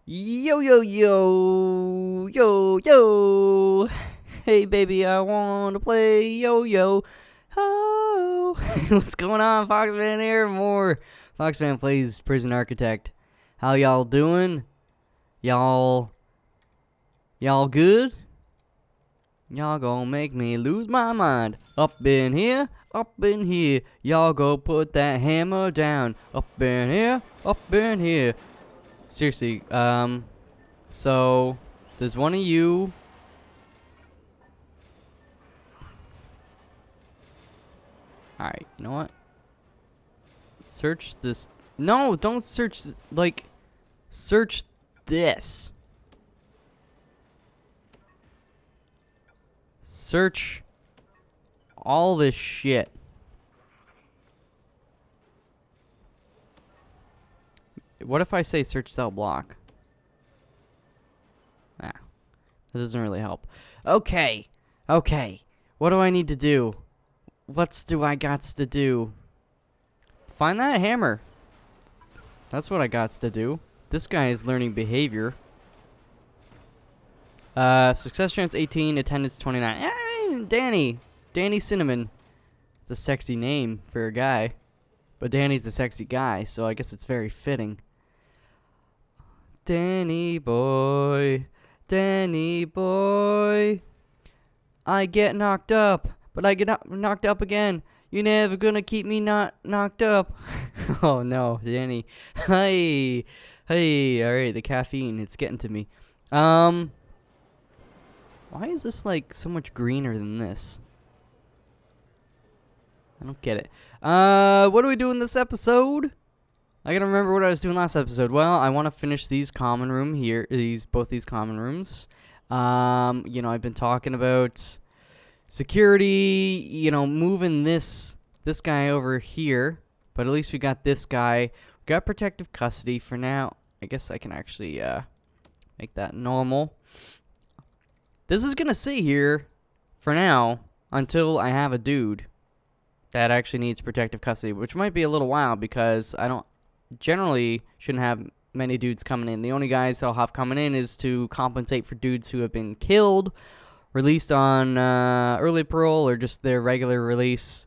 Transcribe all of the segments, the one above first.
Yo, yo, yo, yo, yo. Hey, baby, I want to play yo, yo. Oh, what's going on? Foxman here. More Foxman plays Prison Architect. How y'all doing? Y'all good? Y'all gonna make me lose my mind. Up in here, up in here. Y'all go put that hammer down. Up in here, up in here. Seriously, so, does one of you... Alright, you know what? Search this... No, don't search, like, search this. Search all this shit. What if I say search cell block? Ah, that doesn't really help. Okay, what do I need to do? What do I gots to do? Find that hammer. That's what I gots to do. This guy is learning behavior. Success chance 18, attendance 29. I mean, Danny Cinnamon. It's a sexy name for a guy. But Danny's the sexy guy, so I guess it's very fitting. Danny boy, I get knocked up, but I get knocked up again. You're never gonna keep me not knocked up. Oh no, Danny. Hey, alright, the caffeine, it's getting to me. Why is this like so much greener than this? I don't get it. What do we do in this episode? I gotta remember what I was doing last episode. Well, I want to finish these common room here. Both these common rooms. You know, I've been talking about security. You know, moving this guy over here. But at least we got this guy. We got protective custody for now. I guess I can actually make that normal. This is gonna sit here for now until I have a dude that actually needs protective custody, which might be a little while because I don't generally shouldn't have many dudes coming in. The only guys I'll have coming in is to compensate for dudes who have been killed, released on early parole, or just their regular release.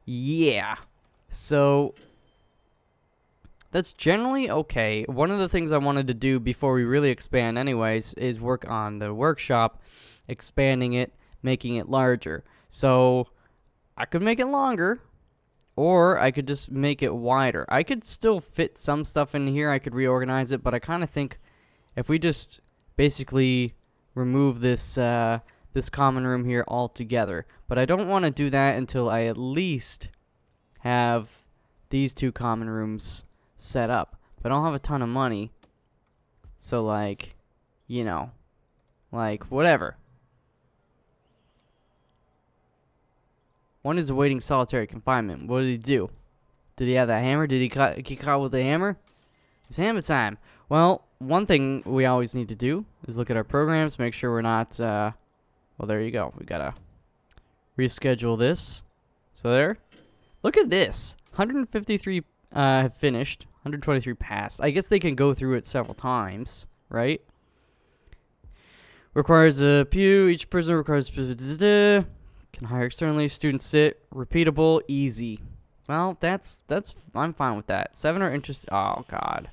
Yeah. So that's generally okay. One of the things I wanted to do before we really expand anyways is work on the workshop, expanding it, making it larger. So I could make it longer, or I could just make it wider. I could still fit some stuff in here. I could reorganize it, but I kind of think if we just basically remove this this common room here altogether. But I don't want to do that until I at least have these two common rooms set up. But I don't have a ton of money, so like, you know, like whatever. One is awaiting solitary confinement. What did he do? Did he have that hammer? Did he get caught with the hammer? It's hammer time. Well, one thing we always need to do is look at our programs, make sure we're not, well, there you go. We gotta reschedule this. So there. Look at this. 153 have finished. 123 passed. I guess they can go through it several times, right? Requires a pew. Each prisoner requires... Can hire externally. Students sit. Repeatable. Easy. Well, that's I'm fine with that. 7 are interested. Oh god.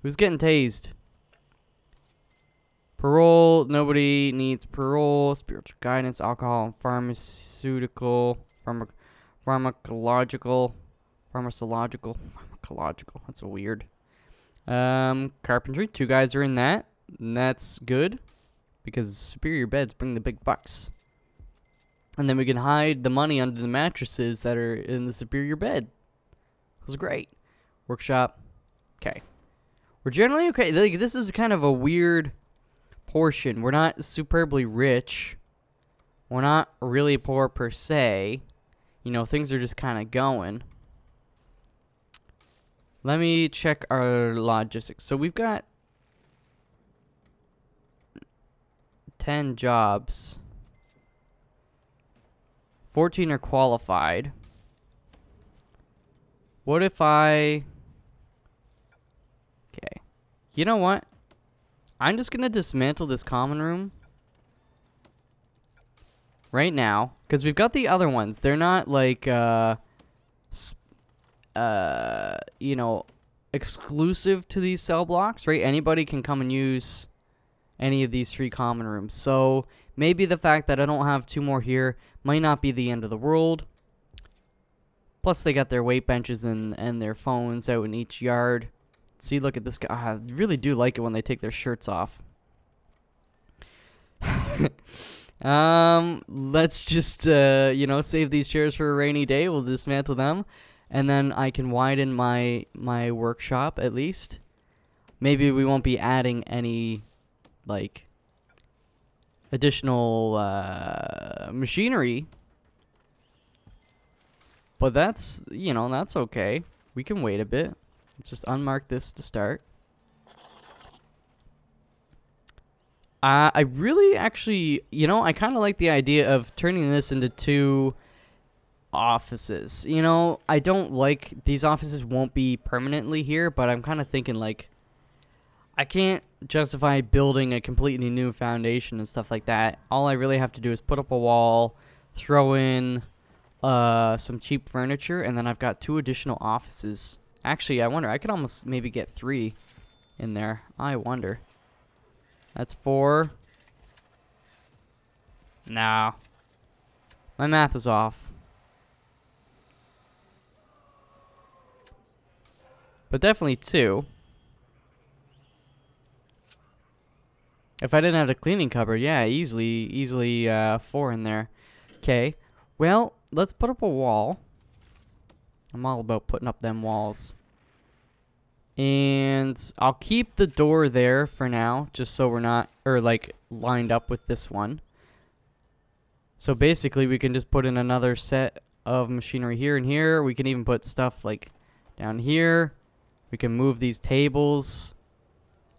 Who's getting tased? Parole. Nobody needs parole. Spiritual guidance. Alcohol and pharmaceutical. Pharmacological. That's a weird. Carpentry. 2 guys are in that. And that's good. Because superior beds bring the big bucks. And then we can hide the money under the mattresses that are in the superior bed. That's great. Workshop. Okay. We're generally okay. Like, this is kind of a weird portion. We're not superbly rich. We're not really poor per se. You know, things are just kind of going. Let me check our logistics. So we've got 10 jobs. 14 are qualified. What if I... Okay. You know what? I'm just gonna dismantle this common room right now, because we've got the other ones. They're not like you know, exclusive to these cell blocks, right? Anybody can come and use any of these 3 common rooms. So maybe the fact that I don't have 2 more here might not be the end of the world. Plus they got their weight benches and their phones out in each yard. See, look at this guy. I really do like it when they take their shirts off. Let's just, you know, save these chairs for a rainy day. We'll dismantle them. And then I can widen my workshop at least. Maybe we won't be adding any, like, additional machinery. But that's, you know, that's okay. We can wait a bit. Let's just unmark this to start. I really actually, you know, I kind of like the idea of turning this into 2 offices. You know, I don't like, these offices won't be permanently here, but I'm kind of thinking, like, I can't justify building a completely new foundation and stuff like that. All I really have to do is put up a wall, throw in some cheap furniture, and then I've got 2 additional offices. Actually, I wonder, I could almost maybe get 3 in there. I wonder. That's 4. No. My math was off. But definitely 2. If I didn't have the cleaning cupboard, yeah, easily 4 in there. Okay. Well, let's put up a wall. I'm all about putting up them walls. And I'll keep the door there for now, just so we're not, or like, lined up with this one. So basically, we can just put in another set of machinery here and here. We can even put stuff, like, down here. We can move these tables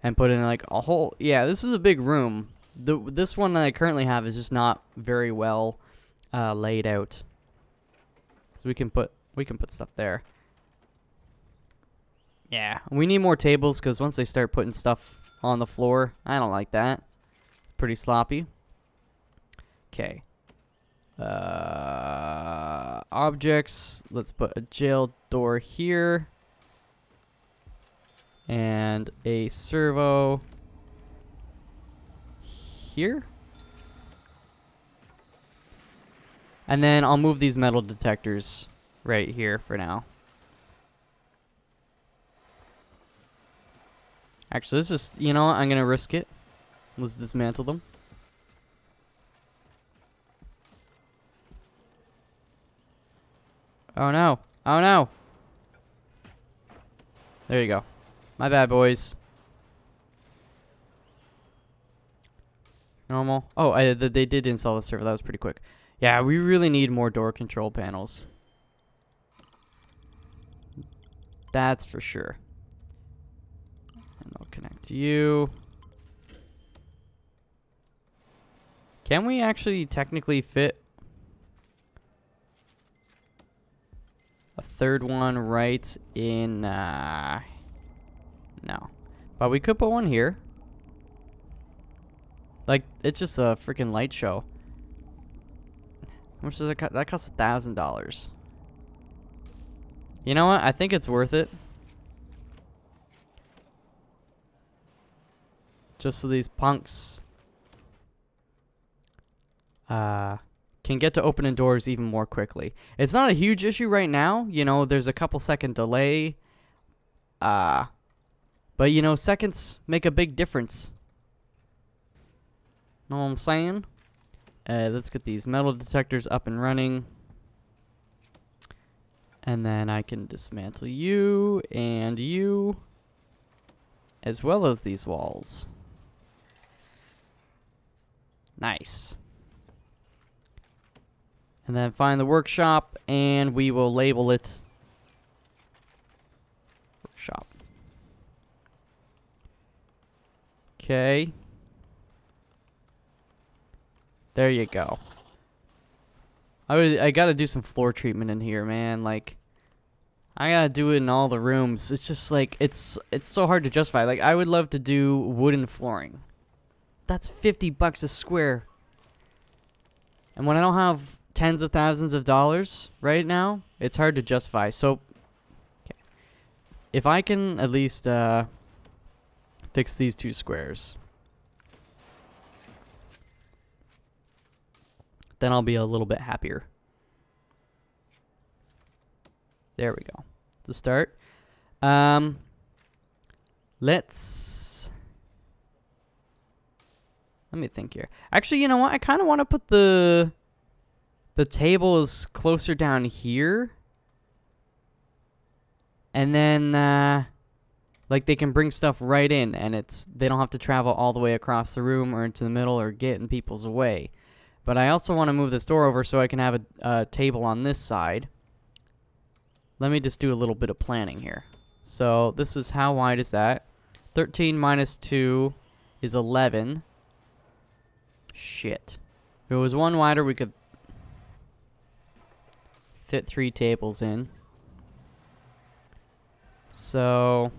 and put in, like, a whole... Yeah, this is a big room. This one that I currently have is just not very well laid out. So we can put stuff there. Yeah, we need more tables because once they start putting stuff on the floor, I don't like that. It's pretty sloppy. Okay. Objects. Let's put a jail door here. And a servo here. And then I'll move these metal detectors right here for now. Actually, this is, you know what, I'm going to risk it. Let's dismantle them. Oh no. Oh no. There you go. My bad, boys. Normal. Oh, they did install the server. That was pretty quick. Yeah, we really need more door control panels. That's for sure. And I'll connect to you. Can we actually technically fit a third one right in... no. But we could put one here. Like, it's just a freaking light show. How much does it cost? That costs $1,000. You know what? I think it's worth it. Just so these punks can get to opening doors even more quickly. It's not a huge issue right now. You know, there's a couple second delay. But, you know, seconds make a big difference. Know what I'm saying? Let's get these metal detectors up and running. And then I can dismantle you and you, as well as these walls. Nice. And then find the workshop, and we will label it workshop. Okay. There you go. I gotta do some floor treatment in here, man. Like, I gotta do it in all the rooms. It's just like, it's so hard to justify. Like, I would love to do wooden flooring. That's $50 a square. And when I don't have tens of thousands of dollars right now, it's hard to justify. So, okay. If I can at least fix these 2 squares, then I'll be a little bit happier. There we go. To start. Let me think here. Actually, you know what? I kind of want to put the tables closer down here. And then like they can bring stuff right in, and they don't have to travel all the way across the room or into the middle or get in people's way. But I also want to move this door over so I can have a table on this side. Let me just do a little bit of planning here. So this is, how wide is that? 13 minus 2 is 11. Shit. If it was one wider, we could fit 3 tables in. So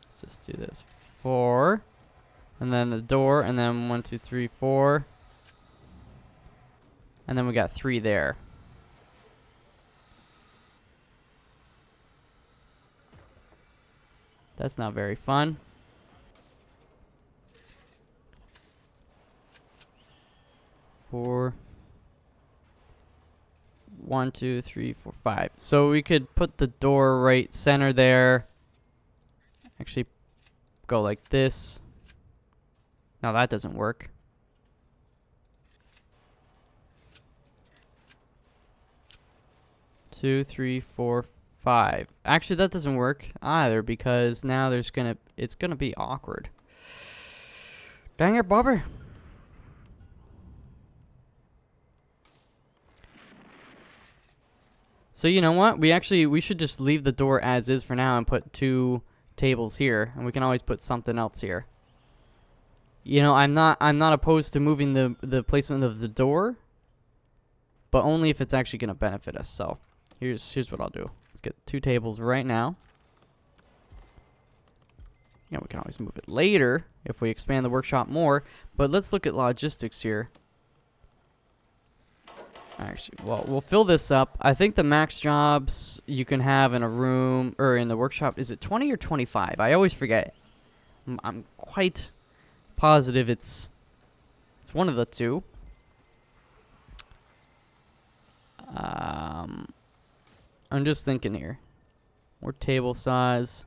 let's just do this. 4. And then the door, and then 1, 2, 3, 4. And then we got 3 there. That's not very fun. 4. 1, 2, 3, 4, 5. So we could put the door right center there. Actually, go like this. No, that doesn't work. Two, 3, 4, 5. Actually, that doesn't work either because now it's gonna be awkward. Dang it, Bobber. So you know what? We should just leave the door as is for now and put 2 tables here, and we can always put something else here. You know, I'm not opposed to moving the placement of the door, but only if it's actually gonna benefit us. So here's what I'll do. Let's get 2 tables right now. Yeah, we can always move it later if we expand the workshop more, but let's look at logistics here. Actually, well, we'll fill this up. I think the max jobs you can have in a room or in the workshop, is it 20 or 25? I always forget. I'm quite positive it's one of the 2. I'm just thinking here. More table size.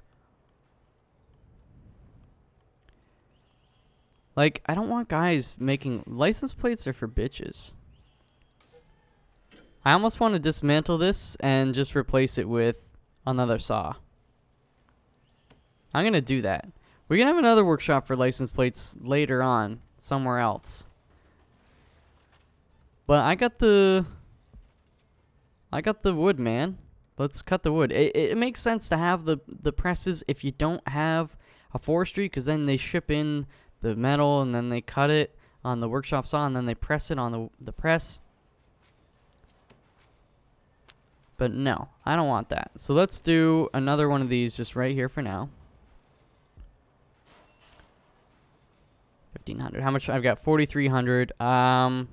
Like, I don't want guys making license plates are for bitches. I almost want to dismantle this and just replace it with another saw. I'm gonna do that. We're gonna have another workshop for license plates later on, somewhere else. But I got the wood, man. Let's cut the wood. It makes sense to have the presses if you don't have a forestry, because then they ship in the metal and then they cut it on the workshop saw and then they press it on the press. But no, I don't want that. So let's do another one of these just right here for now. 1,500. How much? I've got 4,300. How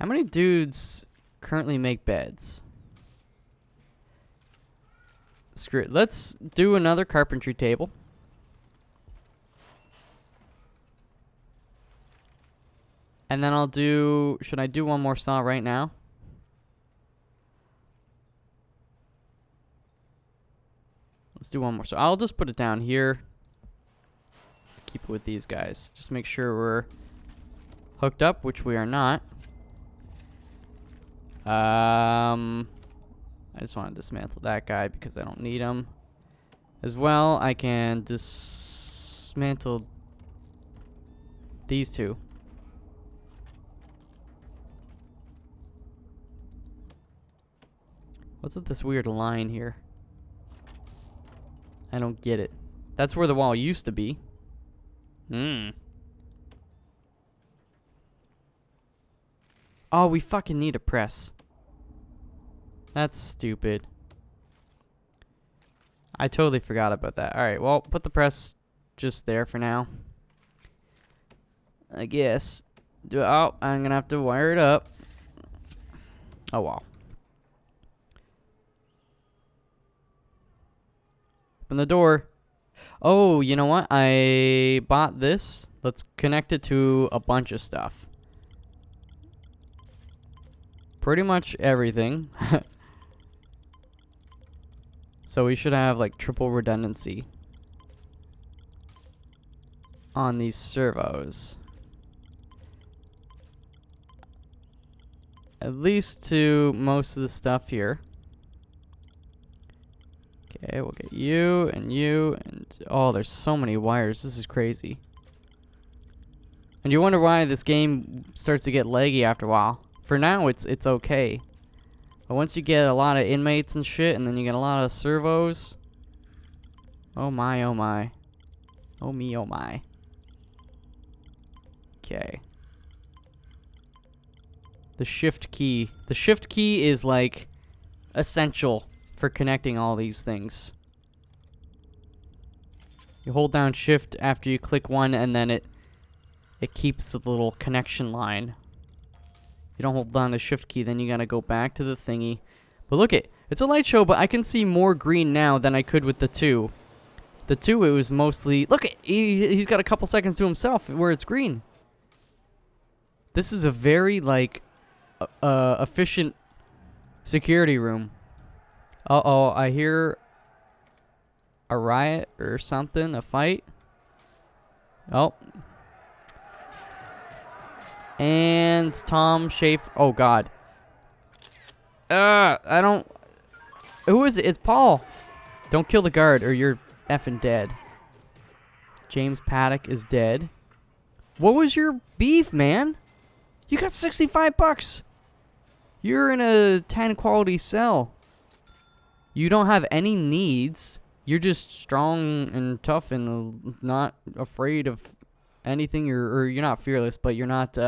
many dudes currently make beds? Screw it. Let's do another carpentry table. And then I'll do... Should I do one more saw right now? Let's do one more. So I'll just put it down here. Keep it with these guys. Just make sure we're hooked up, which we are not. I just want to dismantle that guy because I don't need him. As well, I can dismantle these 2. What's with this weird line here? I don't get it. That's where the wall used to be. Oh, we fucking need a press. That's stupid. I totally forgot about that. Alright, well, put the press just there for now. I guess. Oh, I'm gonna have to wire it up. Oh, wow. Open the door. Oh, you know what? I bought this. Let's connect it to a bunch of stuff. Pretty much everything. So we should have like triple redundancy on these servos. At least to most of the stuff here. Okay, we'll get you, and oh, there's so many wires. This is crazy. And you wonder why this game starts to get laggy after a while. For now, it's okay. But once you get a lot of inmates and shit, and then you get a lot of servos. Oh my, oh my. Oh me, oh my. Okay. The shift key. The shift key is like essential for connecting all these things. You hold down shift after you click one, and then it keeps the little connection line. You don't hold down the shift key, then you gotta go back to the thingy. But look it's a light show, but I can see more green now than I could with the 2. The 2, it was mostly, look he's got a couple seconds to himself where it's green. This is a very like efficient security room. Uh-oh, I hear a riot or something, a fight. Oh. And Tom Schaefer. Oh, God. I don't... Who is it? It's Paul. Don't kill the guard or you're effing dead. James Paddock is dead. What was your beef, man? You got 65 bucks. You're in a 10 quality cell. You don't have any needs. You're just strong and tough and not afraid of anything. Or you're not fearless, but you're not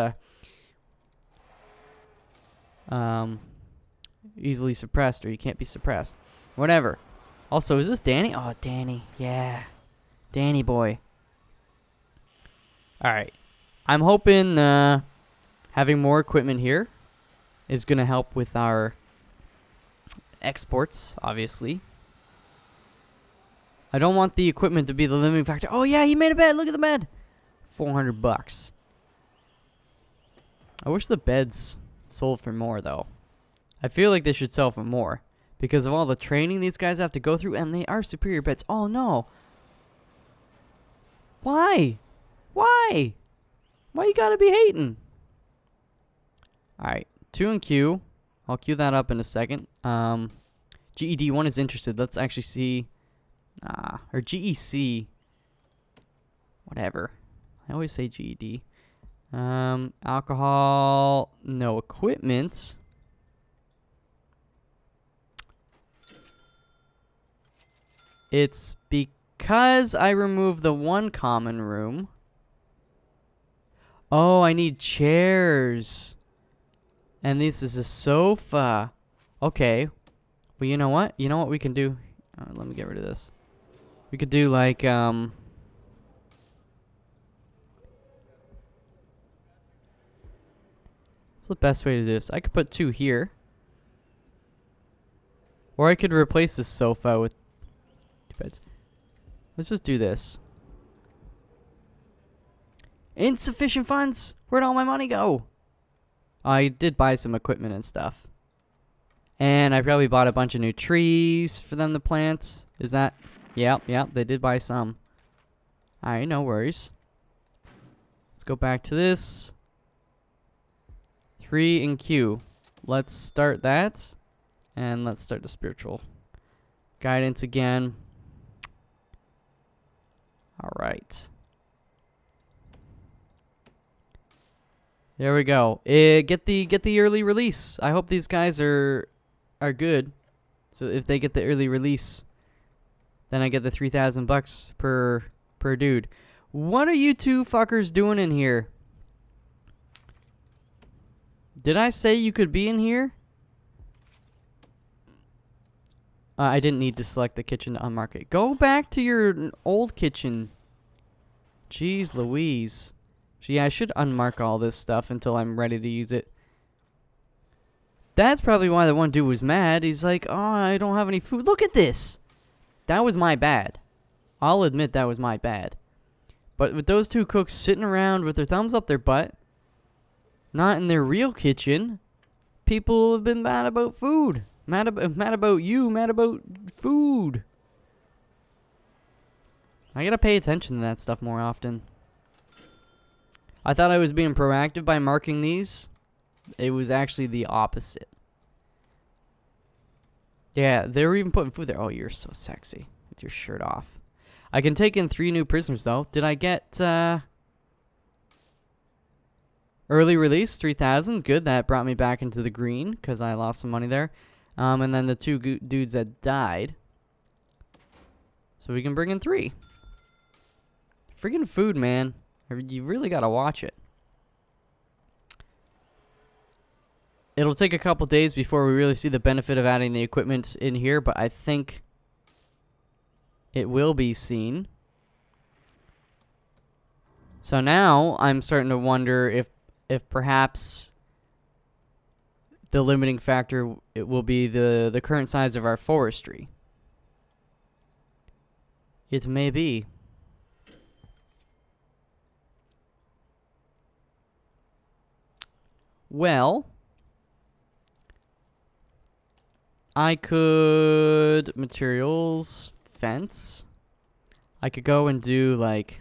easily suppressed, or you can't be suppressed. Whatever. Also, is this Danny? Oh, Danny. Yeah. Danny boy. Alright. I'm hoping having more equipment here is going to help with our exports, obviously. I don't want the equipment to be the limiting factor. Oh, yeah, he made a bed. Look at the bed. 400 bucks. I wish the beds sold for more, though. I feel like they should sell for more because of all the training these guys have to go through, and they are superior beds. Oh, no. Why? Why? Why you gotta be hating? Alright, 2 and Q. I'll queue that up in a second. GED 1 is interested. Let's actually see. Or GEC. Whatever. I always say GED. Alcohol. No equipment. It's because I removed the 1 common room. Oh, I need chairs. And this is a sofa. Okay. Well, you know what? You know what we can do? Let me get rid of this. We could do like, what's the best way to do this? I could put 2 here. Or I could replace this sofa with 2 beds. Let's just do this. Insufficient funds? Where'd all my money go? I did buy some equipment and stuff. And I probably bought a bunch of new trees for them to plant. Is that? Yep, they did buy some. Alright, no worries. Let's go back to this. 3 and Q. Let's start that. And let's start the spiritual guidance again. Alright. There we go. Get the early release. I hope these guys are good. So if they get the early release, then I get the 3,000 bucks per dude. What are you two fuckers doing in here? Did I say you could be in here? I didn't need to select the kitchen to unmark it. Go back to your old kitchen. Jeez Louise. Yeah, I should unmark all this stuff until I'm ready to use it. That's probably why the one dude was mad. He's like, oh, I don't have any food. Look at this. That was my bad. I'll admit that was my bad. But with those two cooks sitting around with their thumbs up their butt, not in their real kitchen, people have been mad about food. Mad about you, mad about food. I gotta pay attention to that stuff more often. I thought I was being proactive by marking these. It was actually the opposite. Yeah, they were even putting food there. Oh, you're so sexy with your shirt off. I can take in 3 new prisoners, though. Did I get early release? 3,000. Good. That brought me back into the green because I lost some money there. And then the 2 dudes that died. So we can bring in 3. Friggin' food, man. You really got to watch it. It'll take a couple days before we really see the benefit of adding the equipment in here, but I think it will be seen. So now I'm starting to wonder if perhaps the limiting factor it will be the current size of our forestry. It may be. Well, I could materials fence. I could go and do like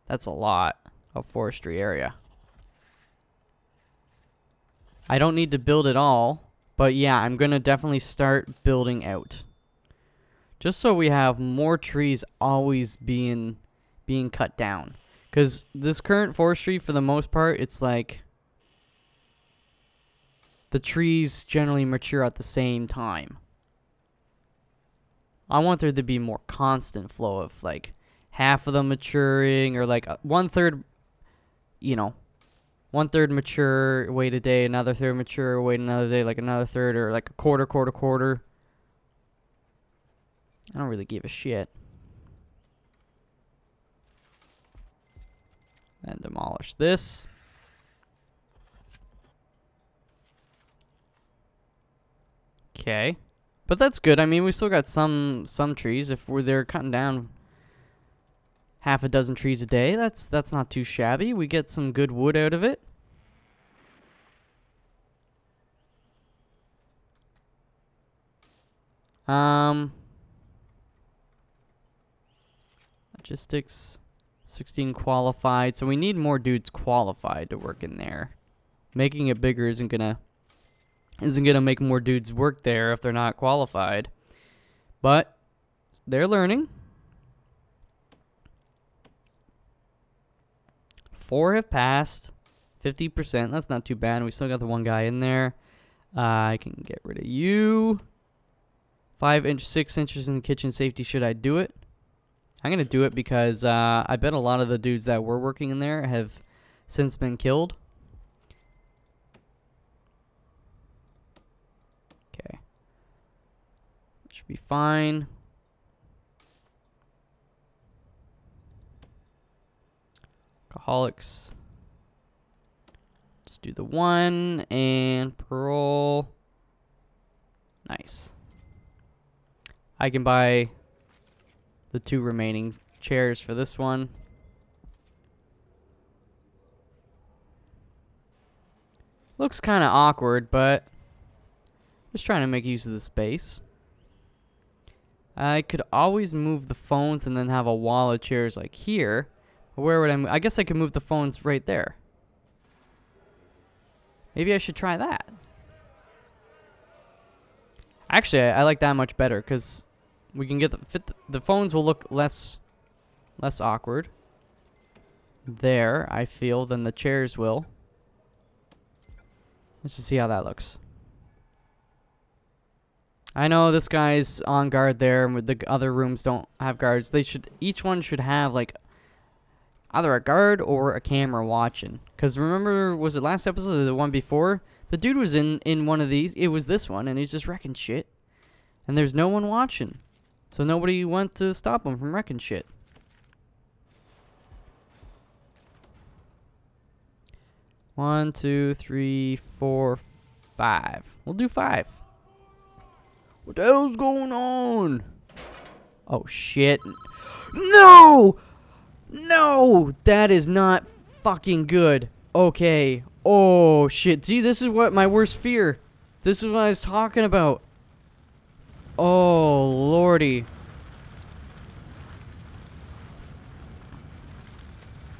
that's a lot of forestry area. I don't need to build it all, but yeah, I'm gonna definitely start building out. Just so we have more trees always being cut down. Because this current forestry, for the most part, it's like the trees generally mature at the same time. I want there to be more constant flow of like half of them maturing, or like 1/3, you know, 1/3 mature, wait a day, another third mature, wait another day, like another third, or like a quarter. I don't really give a shit. And demolish this. Okay. But that's good. I mean, we still got some trees. If they're cutting down half a dozen trees a day, that's not too shabby. We get some good wood out of it. Logistics 16 qualified. So we need more dudes qualified to work in there. Making it bigger isn't gonna make more dudes work there if they're not qualified. But they're learning. 4 have passed. 50%. That's not too bad. We still got the 1 guy in there. I can get rid of you. 6 inches in the kitchen safety. Should I do it? I'm going to do it because I bet a lot of the dudes that were working in there have since been killed. Okay. Should be fine. Alcoholics. Just do the 1 and parole. Nice. I can buy the 2 remaining chairs for this one. Looks kind of awkward, but just trying to make use of the space. I could always move the phones and then have a wall of chairs like here. Where would I guess I could move the phones right there. Maybe I should try that. Actually, I like that much better because we can get the phones will look less awkward there, I feel, than the chairs will. Let's just see how that looks. I know this guy's on guard there, and the other rooms don't have guards. Each one should have like, either a guard or a camera watching. Because remember, was it last episode or the one before? The dude was in one of these. It was this one, and he's just wrecking shit. And there's no one watching. So nobody went to stop him from wrecking shit. One, two, three, four, 5. We'll do 5. What the hell's going on? Oh, shit. No! No! That is not fucking good. Okay. Oh, shit. See, this is what my worst fear. This is what I was talking about. Oh, lordy.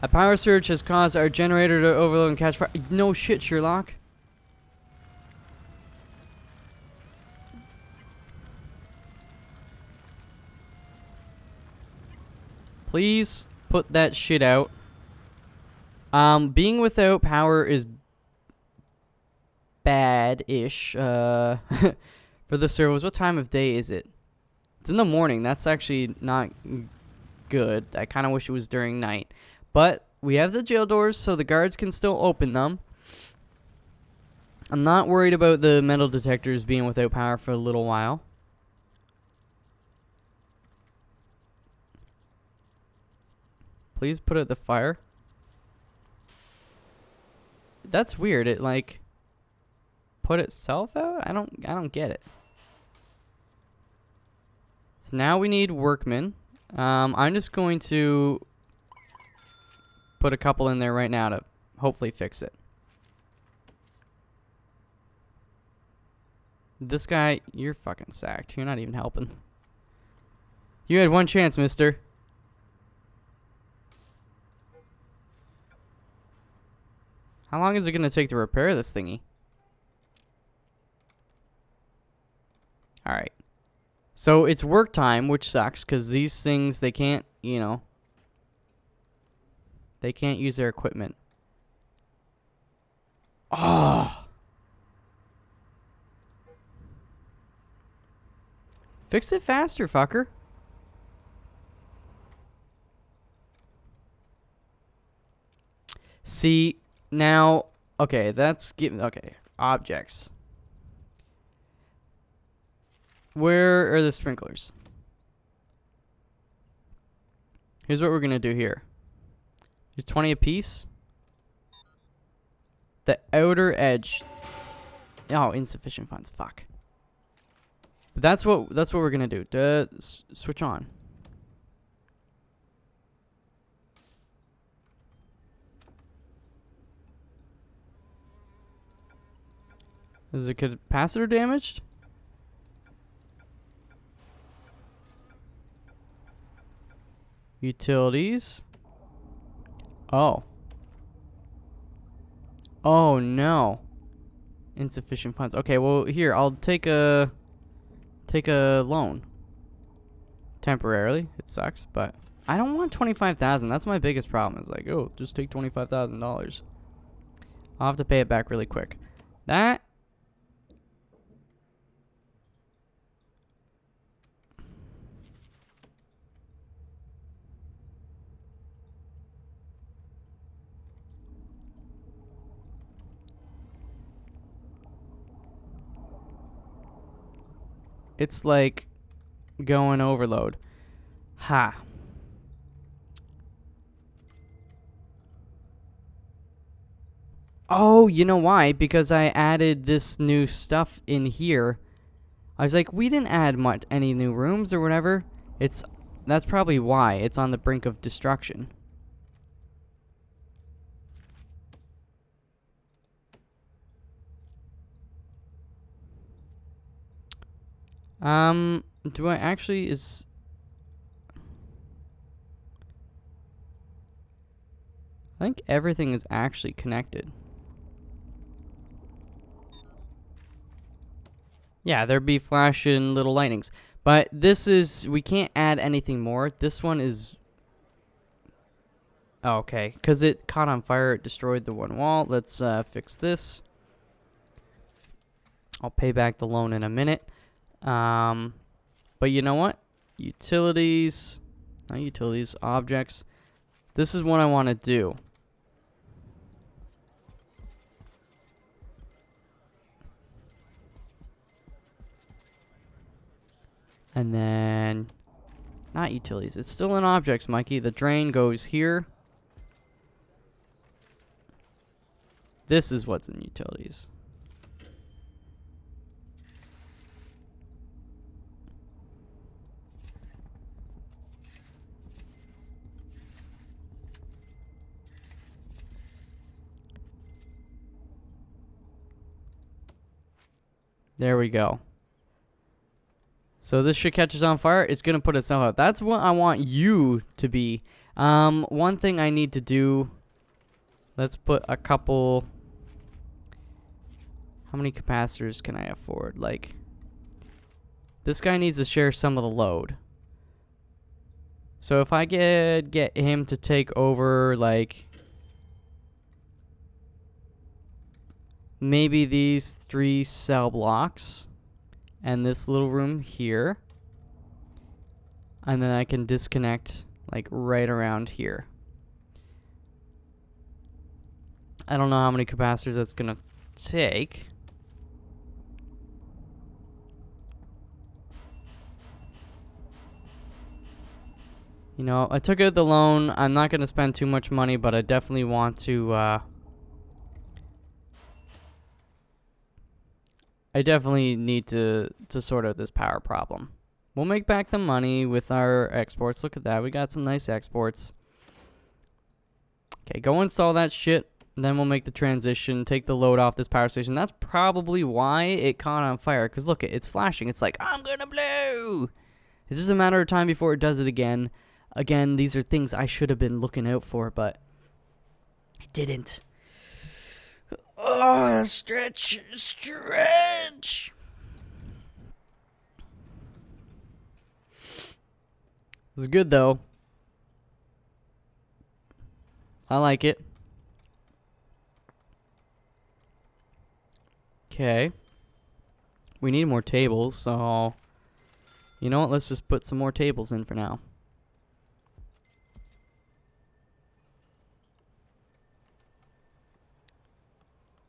A power surge has caused our generator to overload and catch fire. No shit, Sherlock. Please put that shit out. Being without power is bad-ish, for the servos. What time of day is it? It's in the morning. That's actually not good. I kind of wish it was during night. But we have the jail doors, so the guards can still open them. I'm not worried about the metal detectors being without power for a little while. Please put out the fire. That's weird. It like put itself out? I don't get it. So now we need workmen. I'm just going to put a couple in there right now to hopefully fix it. This guy, you're fucking sacked. You're not even helping. You had one chance, mister. How long is it going to take to repair this thingy? Alright. So it's work time, which sucks, because these things, they can't, you know, they can't use their equipment. Oh. Fix it faster, fucker. See, now, okay, that's okay, objects. Where are the sprinklers? Here's what we're gonna do here. There's 20 apiece. The outer edge. Oh, insufficient funds. Fuck. But that's what we're gonna do. Switch on. Is the capacitor damaged? Utilities. Oh. Oh no. Insufficient funds. Okay, well here, I'll take a loan. Temporarily. It sucks, but I don't want 25,000. That's my biggest problem. It's like, oh, just take $25,000. I'll have to pay it back really quick. That it's like going overload. Ha. Oh, you know why? Because I added this new stuff in here. I was like, we didn't add any new rooms or whatever. That's probably why. It's on the brink of destruction. Do I actually I think everything is actually connected. Yeah, there'd be flashing little lightnings. But this is, we can't add anything more. This one is, oh, okay, because it caught on fire, it destroyed the one wall. Let's fix this. I'll pay back the loan in a minute. But you know what? Utilities, not utilities, objects. This is what I want to do. And then, not utilities. It's still in objects, Mikey. The drain goes here. This is what's in utilities. There we go. So this shit catches on fire. It's going to put itself out. That's what I want you to be. One thing I need to do. Let's put a couple. How many capacitors can I afford? Like, this guy needs to share some of the load. So if I get him to take over, like, maybe these 3 cell blocks. And this little room here. And then I can disconnect like right around here. I don't know how many capacitors that's gonna take. You know, I took out the loan. I'm not gonna spend too much money, but I definitely want to I definitely need to sort out this power problem. We'll make back the money with our exports. Look at that. We got some nice exports. Okay, go install that shit. Then we'll make the transition. Take the load off this power station. That's probably why it caught on fire. Because look, it's flashing. It's like, I'm going to blow. It's just a matter of time before it does it again. Again, these are things I should have been looking out for, but I didn't. Oh, stretch. This is good, though. I like it. Okay. We need more tables, so... You know what? Let's just put some more tables in for now.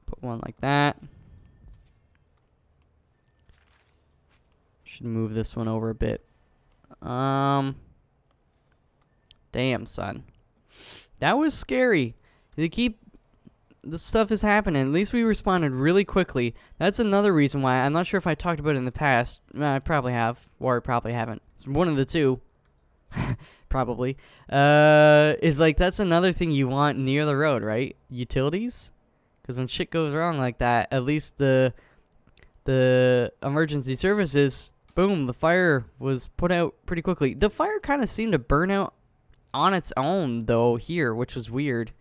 Put one like that. Should move this one over a bit. Damn, son. That was scary. This stuff is happening. At least we responded really quickly. That's another reason why. I'm not sure if I talked about it in the past. I probably have, or I probably haven't. It's one of the two. Probably. Is like, that's another thing you want near the road, right? Utilities? Because when shit goes wrong like that, at least the emergency services, boom, the fire was put out pretty quickly. The fire kind of seemed to burn out on its own, though, here, which was weird.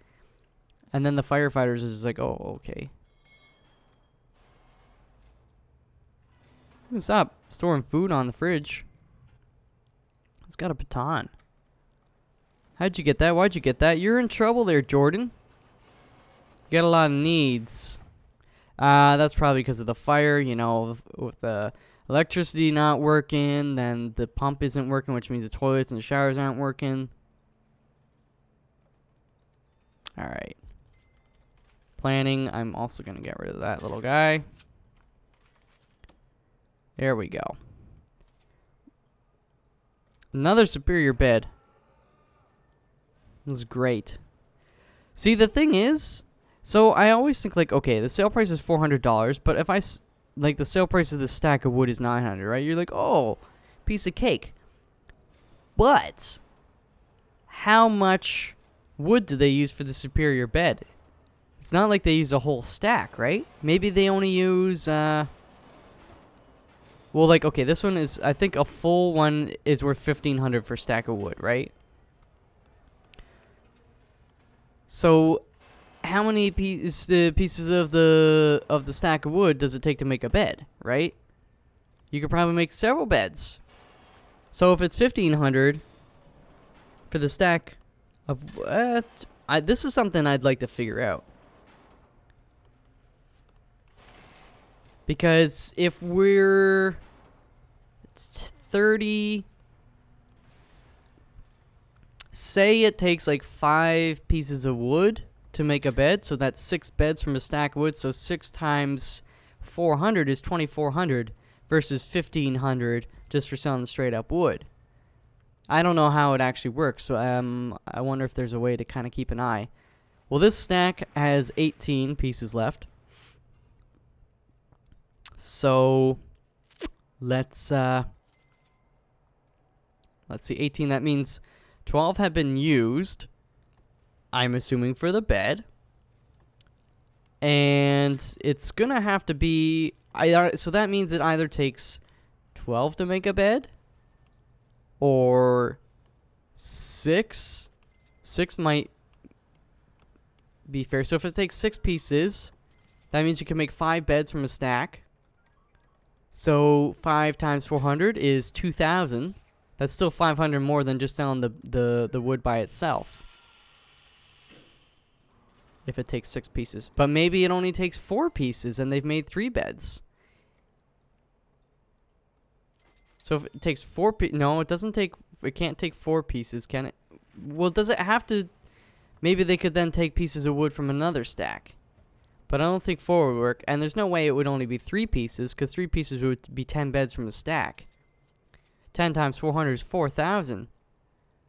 And then the firefighters is just like, oh, okay. What's up? Storing food on the fridge. It's got a baton. How'd you get that? Why'd you get that? You're in trouble there, Jordan. You got a lot of needs. That's probably because of the fire, you know, with the electricity not working, then the pump isn't working, which means the toilets and the showers aren't working. Alright. Planning. I'm also going to get rid of that little guy. There we go. Another superior bed. This is great. See, the thing is, so I always think like, okay, the sale price is $400, but if like the sale price of the stack of wood is $900, right? You're like, oh, piece of cake. But how much wood do they use for the superior bed? It's not like they use a whole stack, right? Maybe they only use, well, like, okay, this one is, I think a full one is worth $1,500 for a stack of wood, right? So, how many pieces of the stack of wood does it take to make a bed, right? You could probably make several beds. So if it's $1,500 for the stack of, this is something I'd like to figure out. Because if we're, it's 30 say it takes like 5 pieces of wood to make a bed, so that's 6 beds from a stack of wood, so 6 times 400 is 2,400 versus 1,500 just for selling the straight up wood. I don't know how it actually works, so I wonder if there's a way to kind of keep an eye. Well, this stack has 18 pieces left. So let's see, 18, that means 12 have been used, I'm assuming, for the bed. And it's gonna have to be so that means it either takes 12 to make a bed or 6. 6 might be fair. So if it takes 6 pieces, that means you can make 5 beds from a stack. So 5 times 400 is 2,000. That's still 500 more than just selling the wood by itself. If it takes 6 pieces. But maybe it only takes 4 pieces and they've made 3 beds. So if it takes 4 no, it doesn't take, it can't take 4 pieces, can it? Well, does it have to? Maybe they could then take pieces of wood from another stack. But I don't think 4 would work, and there's no way it would only be 3 pieces, because 3 pieces would be 10 beds from a stack. 10 times 400 is 4,000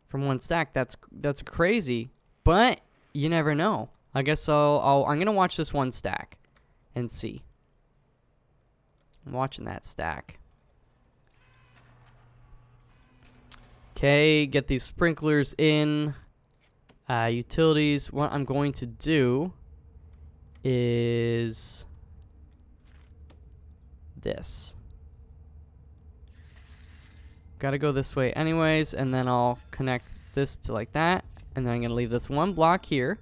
from one stack. That's crazy, but you never know. I guess I'm gonna watch this one stack and see. I'm watching that stack. Okay, get these sprinklers in. Utilities. What I'm going to do is this. Gotta go this way anyways, and then I'll connect this to like that, and then I'm gonna leave this one block here.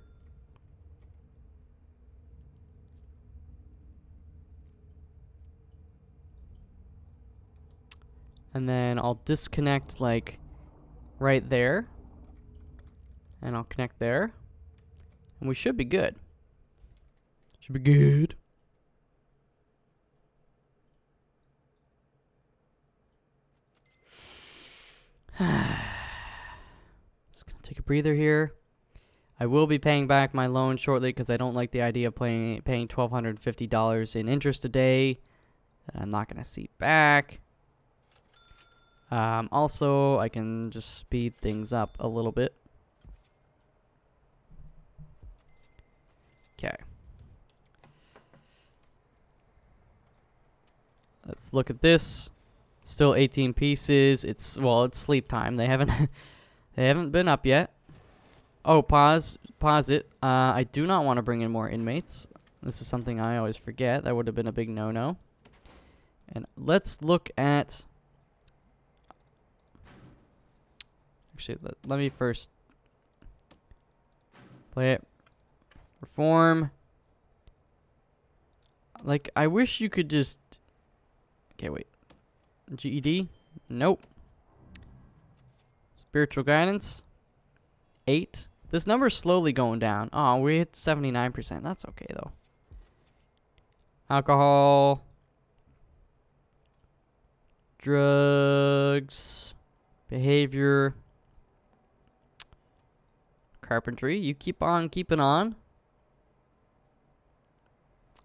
And then I'll disconnect like right there. And I'll connect there. And we should be good. Should be good. Just gonna take a breather here. I will be paying back my loan shortly because I don't like the idea of paying $1,250 in interest a day that I'm not gonna see back. Also, I can just speed things up a little bit. Okay. Let's look at this. Still 18 pieces. It's sleep time. They haven't they haven't been up yet. Oh, pause it. I do not want to bring in more inmates. This is something I always forget. That would have been a big no-no. And let's look at, actually, let me first play it. Reform. Like, I wish you could just, okay, wait. GED? Nope. Spiritual guidance? 8. This number's slowly going down. Oh, we hit 79%. That's okay, though. Alcohol. Drugs. Behavior. Carpentry. You keep on keeping on.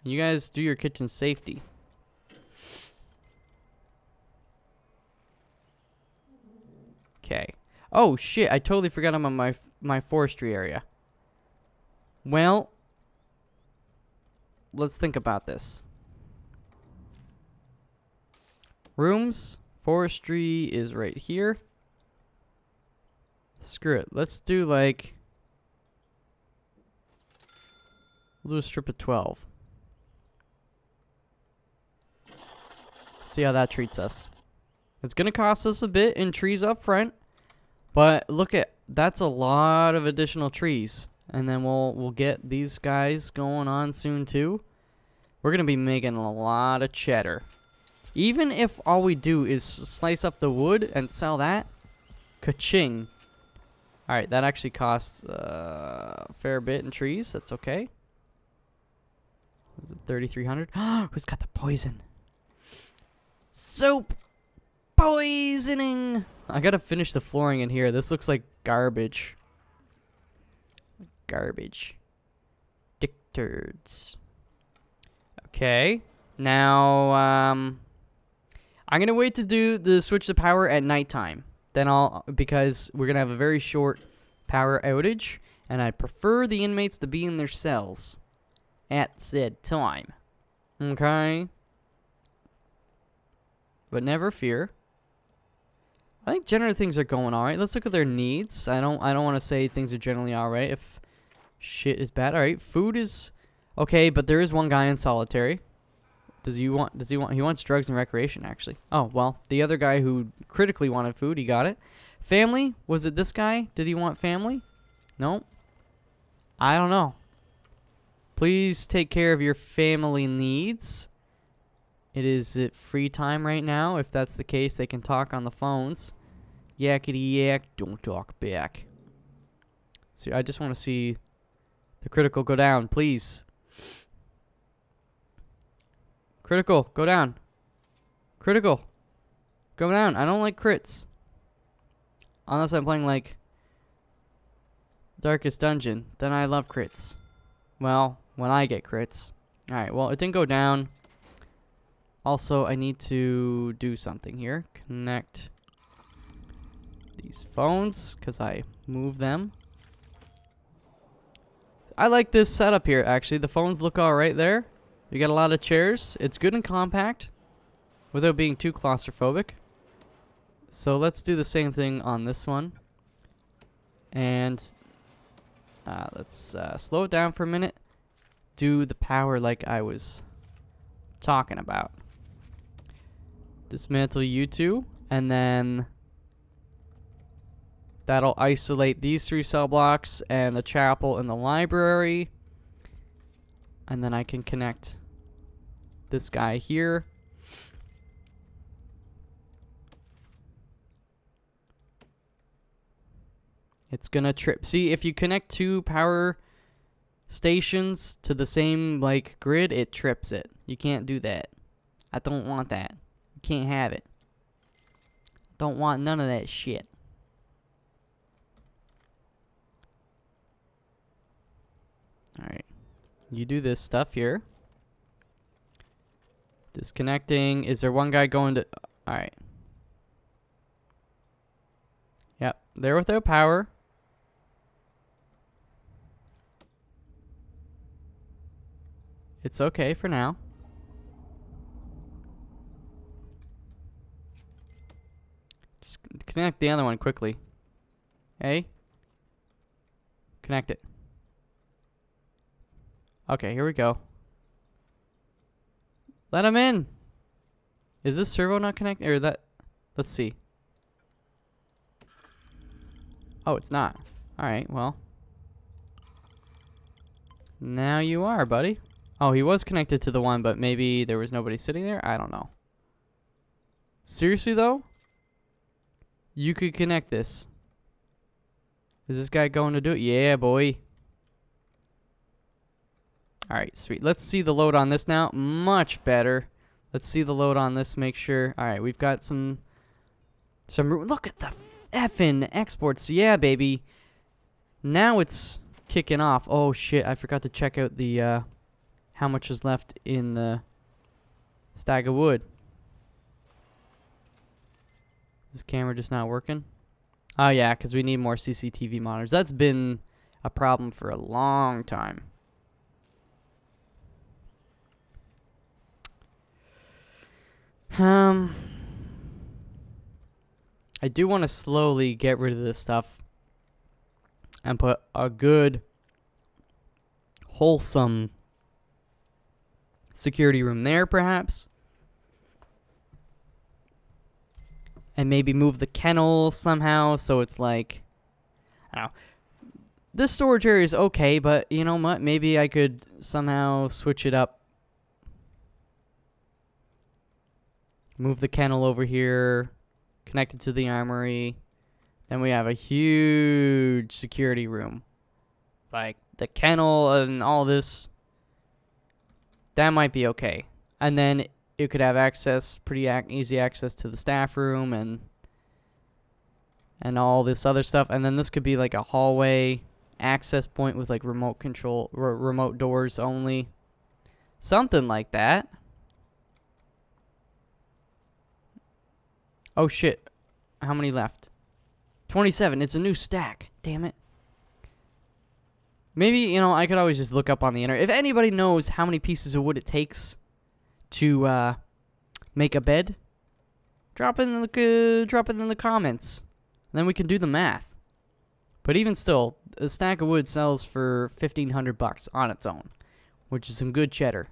You guys do your kitchen safety. Okay. Oh shit! I totally forgot I'm on my forestry area. Well, let's think about this. Rooms, forestry is right here. Screw it. Let's do like, we'll do a strip of 12. See how that treats us. It's gonna cost us a bit in trees up front, but look at, that's a lot of additional trees, and then we'll get these guys going on soon too. We're gonna be making a lot of cheddar, even if all we do is slice up the wood and sell that. Ka-ching! All right, that actually costs a fair bit in trees. That's okay. Was it 3,300? Who's got the poison? Soap poisoning. I gotta finish the flooring in here. This looks like garbage. Garbage. Dick turds. Okay. Now, I'm gonna wait to do the switch to power at nighttime. Then because we're gonna have a very short power outage, and I prefer the inmates to be in their cells at said time. Okay? But never fear. I think generally things are going alright. Let's look at their needs. I don't want to say things are generally alright if shit is bad. Alright, food is okay, but there is one guy in solitary. He wants drugs and recreation, actually. Oh, well, the other guy who critically wanted food, he got it. Family? Was it this guy? Did he want family? No. I don't know. Please take care of your family needs. It is free time right now. If that's the case, they can talk on the phones. Yakety yak, don't talk back. See, I just want to see the critical go down, please. Critical, go down. Critical, go down. I don't like crits. Unless I'm playing like Darkest Dungeon, then I love crits. Well, when I get crits. Alright, well, it didn't go down. Also, I need to do something here. Connect these phones, because I moved them. I like this setup here, actually. The phones look alright there. You got a lot of chairs. It's good and compact, without being too claustrophobic. So let's do the same thing on this one. And let's slow it down for a minute. Do the power like I was talking about. Dismantle you two, and then that'll isolate these 3 cell blocks and the chapel and the library. And then I can connect this guy here. It's gonna trip. See, if you connect 2 power stations to the same like grid, it trips it. You can't do that. I don't want that. You can't have it. Don't want none of that shit. Alright. You do this stuff here. Disconnecting. Is there one guy going to... Alright. Yep. They're without power. It's okay for now. Just connect the other one quickly. Hey? Connect it. Okay, here we go. Let him in. Is this servo not connected? Or that... Let's see. Oh, it's not. Alright, well. Now you are, buddy. Oh, he was connected to the one, but maybe there was nobody sitting there? I don't know. Seriously, though? You could connect this. Is this guy going to do it? Yeah, boy. Alright, sweet. Let's see the load on this now. Much better. Let's see the load on this, make sure. Alright, we've got some room. Look at the effing exports. Yeah, baby. Now it's kicking off. Oh, shit. I forgot to check out the, how much is left in the stack of wood. Is this camera just not working? Oh, yeah, because we need more CCTV monitors. That's been a problem for a long time. I do want to slowly get rid of this stuff and put a good, wholesome security room there, perhaps. And maybe move the kennel somehow so it's like, I don't know. This storage area is okay, but you know what? Maybe I could somehow switch it up. Move the kennel over here, connect it to the armory. Then we have a huge security room. Like the kennel and all this. That might be okay. And then you could have access, pretty easy access to the staff room and and all this other stuff. And then this could be like a hallway access point with like remote control, remote doors only. Something like that. Oh shit. How many left? 27. It's a new stack. Damn it. Maybe, you know, I could always just look up on the internet. If anybody knows how many pieces of wood it takes to make a bed, drop it in the comments. And then we can do the math. But even still, a stack of wood sells for $1,500 on its own, which is some good cheddar.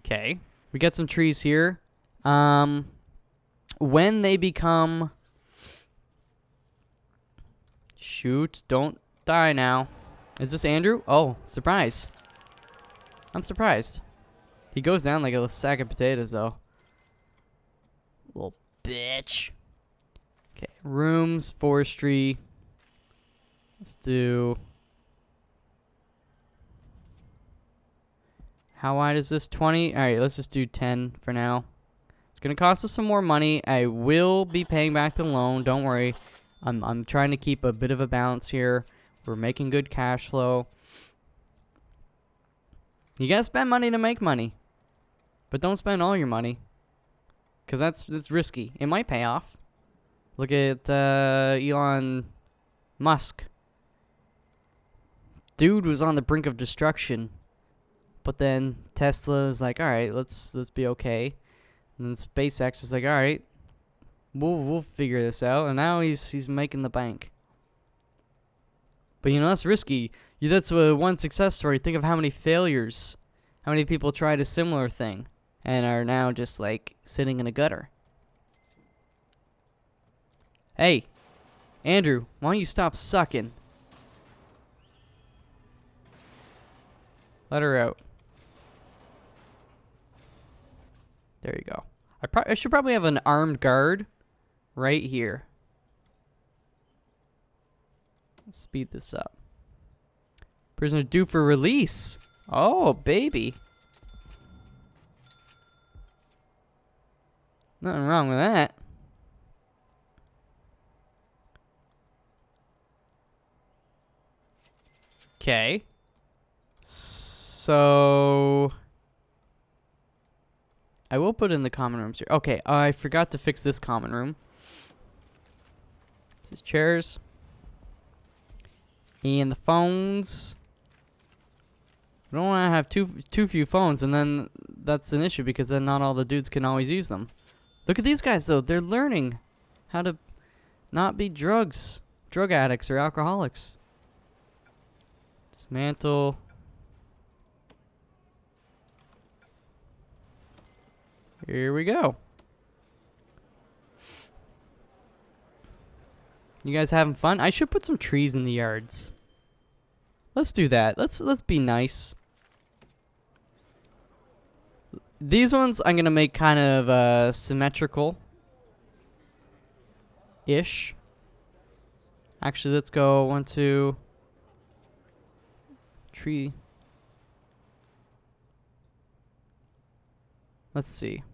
Okay, we got some trees here. When they become... Shoot, don't die now. Is this Andrew? Oh, surprise. I'm surprised. He goes down like a sack of potatoes, though. Little bitch. Okay, rooms, forestry. Let's do... How wide is this? 20? Alright, let's just do 10 for now. It's going to cost us some more money. I will be paying back the loan. Don't worry. I'm trying to keep a bit of a balance here. We're making good cash flow. You got to spend money to make money. But don't spend all your money. Because that's risky. It might pay off. Look at Elon Musk. Dude was on the brink of destruction. But then Tesla is like, all right, let's be okay. And then SpaceX is like, all right, we'll figure this out. And now he's making the bank. But you know, that's risky. That's one success story. Think of how many failures, how many people tried a similar thing and are now just like sitting in a gutter. Hey, Andrew, why don't you stop sucking? Let her out. There you go. I should probably have an armed guard right here. Let's speed this up. Prisoner due for release. Oh, baby. Nothing wrong with that. Okay. So... I will put in the common rooms here. Okay, I forgot to fix this common room. This is chairs. And the phones. We don't want to have too few phones, and then that's an issue because then not all the dudes can always use them. Look at these guys, though. They're learning how to not be drug addicts or alcoholics. Dismantle. Here we go. You guys having fun? I should put some trees in the yards. Let's do that. Let's be nice. These ones I'm gonna make kind of symmetrical-ish. Actually, let's go 1, 2, tree. Let's see.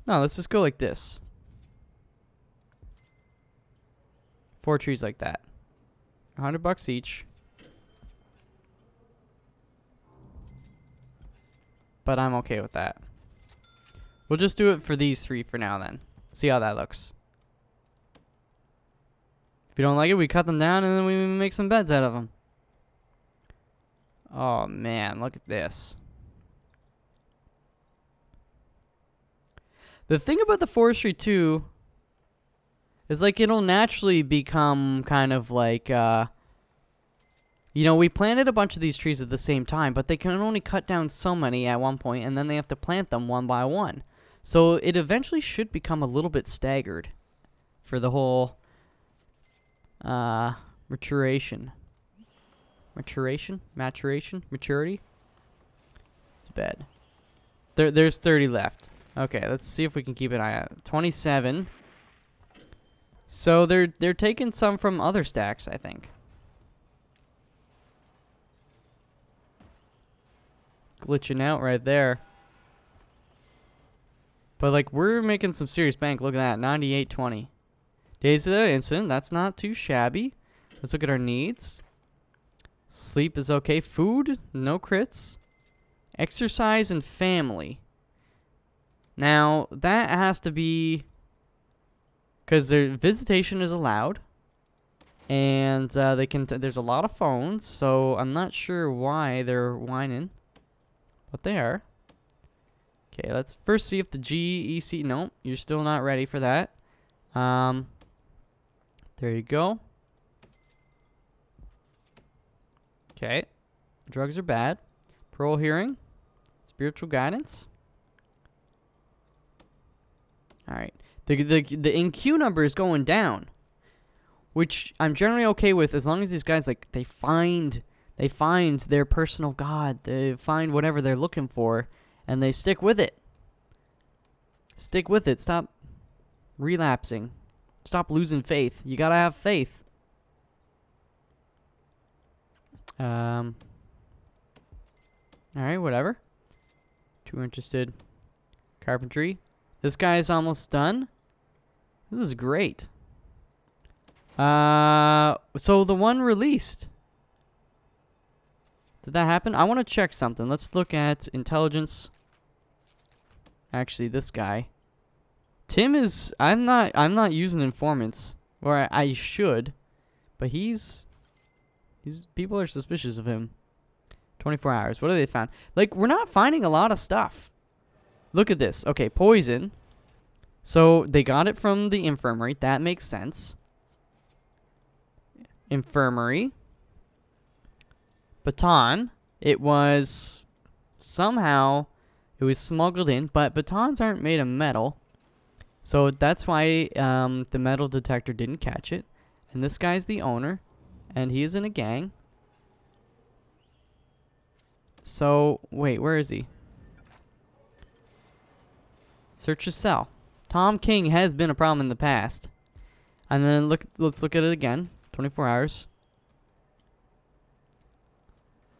No, let's just go like this. 4 trees like that. $100 each. But I'm okay with that. We'll just do it for these 3 for now then. See how that looks. If you don't like it, we cut them down and then we make some beds out of them. Oh man, look at this. The thing about the forestry too is like it'll naturally become kind of like you know, we planted a bunch of these trees at the same time, but they can only cut down so many at one point and then they have to plant them one by one. So it eventually should become a little bit staggered for the whole maturation. Maturity? It's bad. There's 30 left. Okay, let's see if we can keep an eye out. 27. So they're taking some from other stacks, I think. Glitching out right there. But, like, we're making some serious bank. Look at that. 98.20. Days of the incident. That's not too shabby. Let's look at our needs. Sleep is okay. Food, no crits. Exercise and family. Now, that has to be... because their visitation is allowed. And they can... there's a lot of phones, so I'm not sure why they're whining. But they are. Okay, let's first see if the GEC... no, you're still not ready for that. There you go. Okay. Drugs are bad. Parole hearing. Spiritual guidance. Alright. The NQ number is going down. Which I'm generally okay with as long as these guys, like, they find their personal god. They find whatever they're looking for. And they stick with it. Stick with it. Stop relapsing. Stop losing faith. You gotta have faith. Alright, whatever. Too interested. Carpentry. This guy is almost done. This is great. So the one released. Did that happen? I want to check something. Let's look at intelligence. Actually, this guy. Tim is... I'm not using informants. Or I should. But he's... people are suspicious of him. 24 hours. What have they found? Like, we're not finding a lot of stuff. Look at this. Okay, poison. So, they got it from the infirmary. That makes sense. Infirmary. Baton. It was... somehow... it was smuggled in. But batons aren't made of metal. So, that's why the metal detector didn't catch it. And this guy's the owner. And he is in a gang. So, wait, where is he? Search his cell. Tom King has been a problem in the past. And then let's look at it again. 24 hours.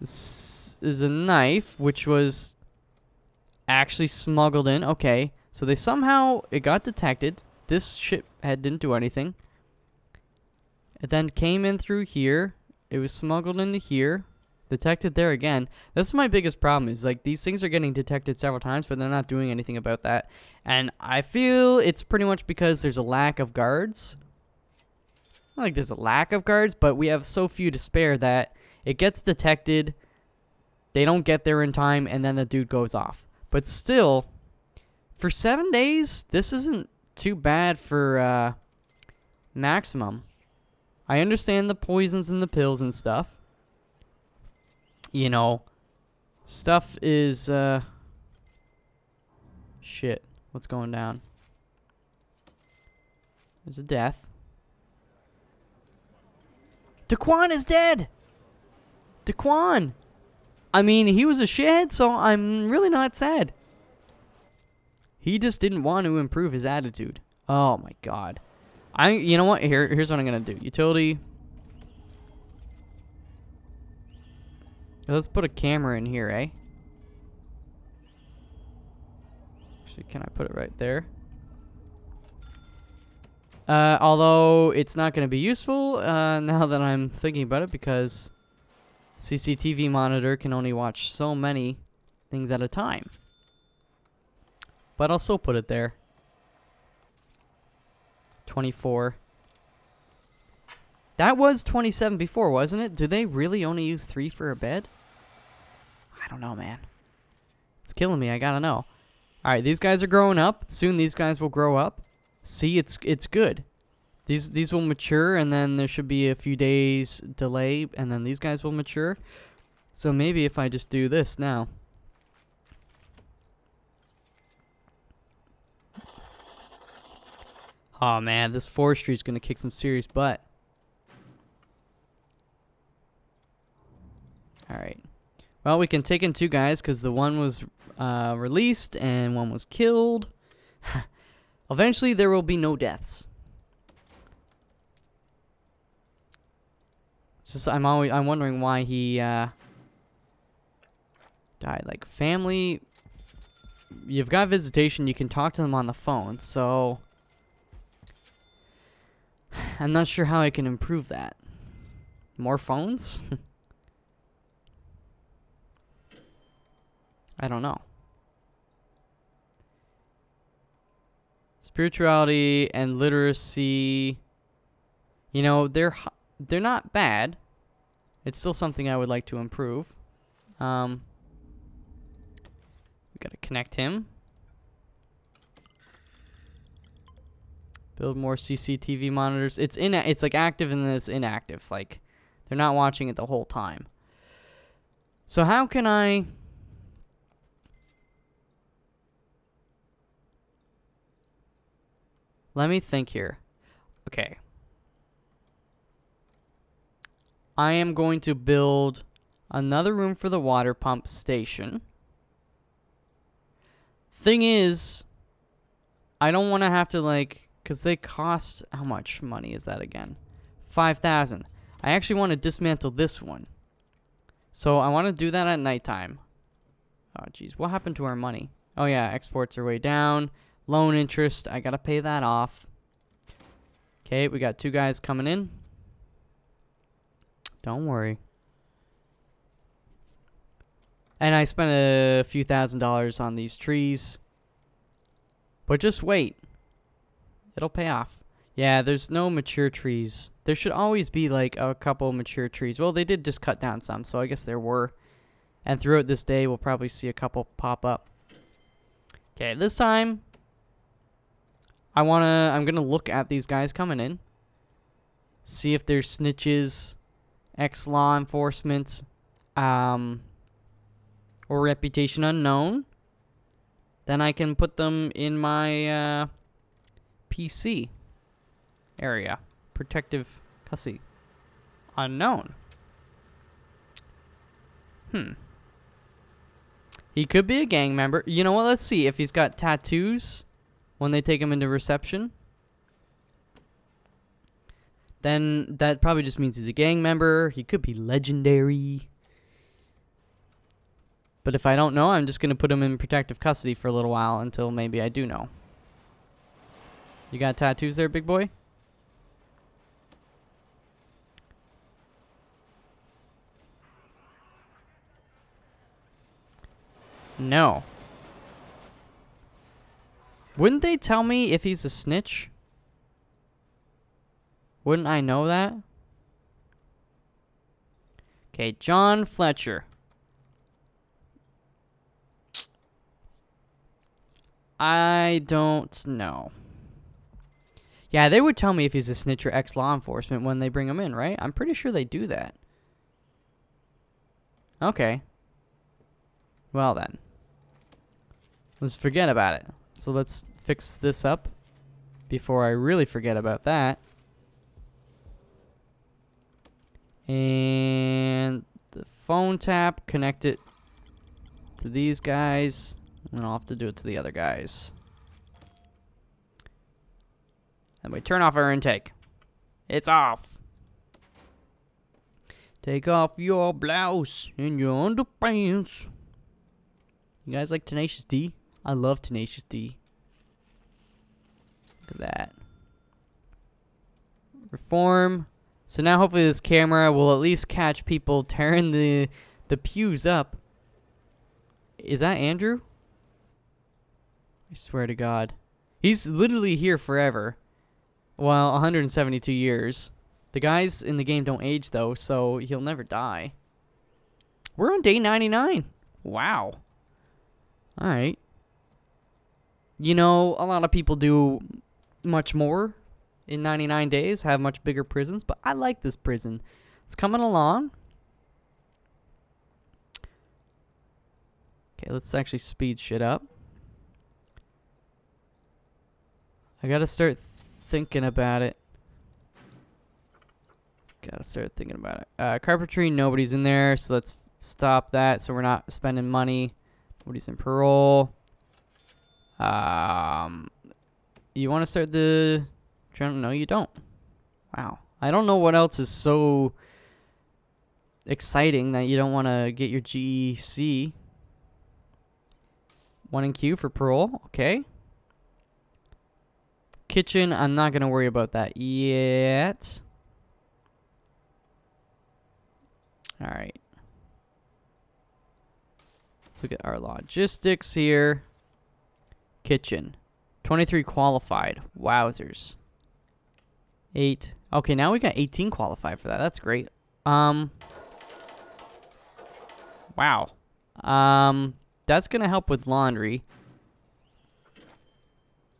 This is a knife, which was actually smuggled in. Okay, so they somehow, it got detected. This ship didn't do anything. It then came in through here. It was smuggled into here. Detected there again. That's my biggest problem is, like, these things are getting detected several times, but they're not doing anything about that. And I feel it's pretty much because there's a lack of guards. Not like there's a lack of guards, but we have so few to spare that it gets detected. They don't get there in time, and then the dude goes off. But still, for 7 days, this isn't too bad for maximum. I understand the poisons and the pills and stuff. You know, stuff is, shit. What's going down? There's a death. Daquan is dead! Daquan! I mean, he was a shithead, so I'm really not sad. He just didn't want to improve his attitude. Oh my god. You know what? Here's what I'm gonna do. Utility. Let's put a camera in here, eh? Actually, can I put it right there? Although it's not going to be useful now that I'm thinking about it, because CCTV monitor can only watch so many things at a time. But I'll still put it there. 24. That was 27 before, wasn't it? Do they really only use 3 for a bed? I don't know, man. It's killing me. I gotta know. Alright, these guys are growing up. Soon these guys will grow up. See, it's good. These will mature, and then there should be a few days delay, and then these guys will mature. So maybe if I just do this now. Oh man, this forestry is gonna kick some serious butt. Alright. Well, we can take in 2 guys because the one was released and one was killed. Eventually, there will be no deaths. It's just I'm wondering why he died. Like family you've got visitation. You can talk to them on the phone. So I'm not sure how I can improve that. More phones? I don't know. Spirituality and literacy. You know, they're not bad. It's still something I would like to improve. We gotta connect him. Build more CCTV monitors. It's like active and then it's inactive. Like they're not watching it the whole time. So how can I? Let me think here. Okay. I am going to build another room for the water pump station. Thing is, I don't want to have to like, because they cost, how much money is that again? 5,000. I actually want to dismantle this one. So I want to do that at nighttime. Oh, geez. What happened to our money? Oh, yeah. Exports are way down. Loan interest. I got to pay that off. Okay, we got 2 guys coming in. Don't worry. And I spent a few $1,000s on these trees. But just wait. It'll pay off. Yeah, there's no mature trees. There should always be like a couple mature trees. Well, they did just cut down some, so I guess there were. And throughout this day, we'll probably see a couple pop up. Okay, this time, I'm gonna look at these guys coming in. See if they're snitches, ex-law enforcement, or reputation unknown. Then I can put them in my PC area. Protective custody. Unknown. He could be a gang member. You know what? Let's see if he's got tattoos when they take him into reception. Then that probably just means he's a gang member. He could be legendary. But if I don't know, I'm just going to put him in protective custody for a little while until maybe I do know. You got tattoos there, big boy? No. Wouldn't they tell me if he's a snitch? Wouldn't I know that? Okay, John Fletcher. I don't know. Yeah, they would tell me if he's a snitch or ex-law enforcement when they bring him in, right? I'm pretty sure they do that. Okay. Well then. Let's forget about it. So let's fix this up before I really forget about that. And the phone tap, connect it to these guys. And I'll have to do it to the other guys. And we turn off our intake. It's off. Take off your blouse and your underpants. You guys like Tenacious D? I love Tenacious D. Look at that. Reform. So now hopefully this camera will at least catch people tearing the pews up. Is that Andrew? I swear to God. He's literally here forever. Well, 172 years. The guys in the game don't age, though, so he'll never die. We're on day 99. Wow. Alright. You know, a lot of people do much more in 99 days, have much bigger prisons, but I like this prison. It's coming along. Okay, let's actually speed shit up. I gotta start thinking about it. Carpentry, nobody's in there, so let's stop that so we're not spending money. Nobody's in parole. You want to start the... No, you don't. Wow. I don't know what else is so exciting that you don't want to get your GEC. 1 in queue for parole. Okay. Kitchen, I'm not going to worry about that yet. Alright. Let's look at our logistics here. Kitchen. 23 qualified. Wowzers. 8. Okay, now we got 18 qualified for that. That's great. Wow. That's going to help with laundry.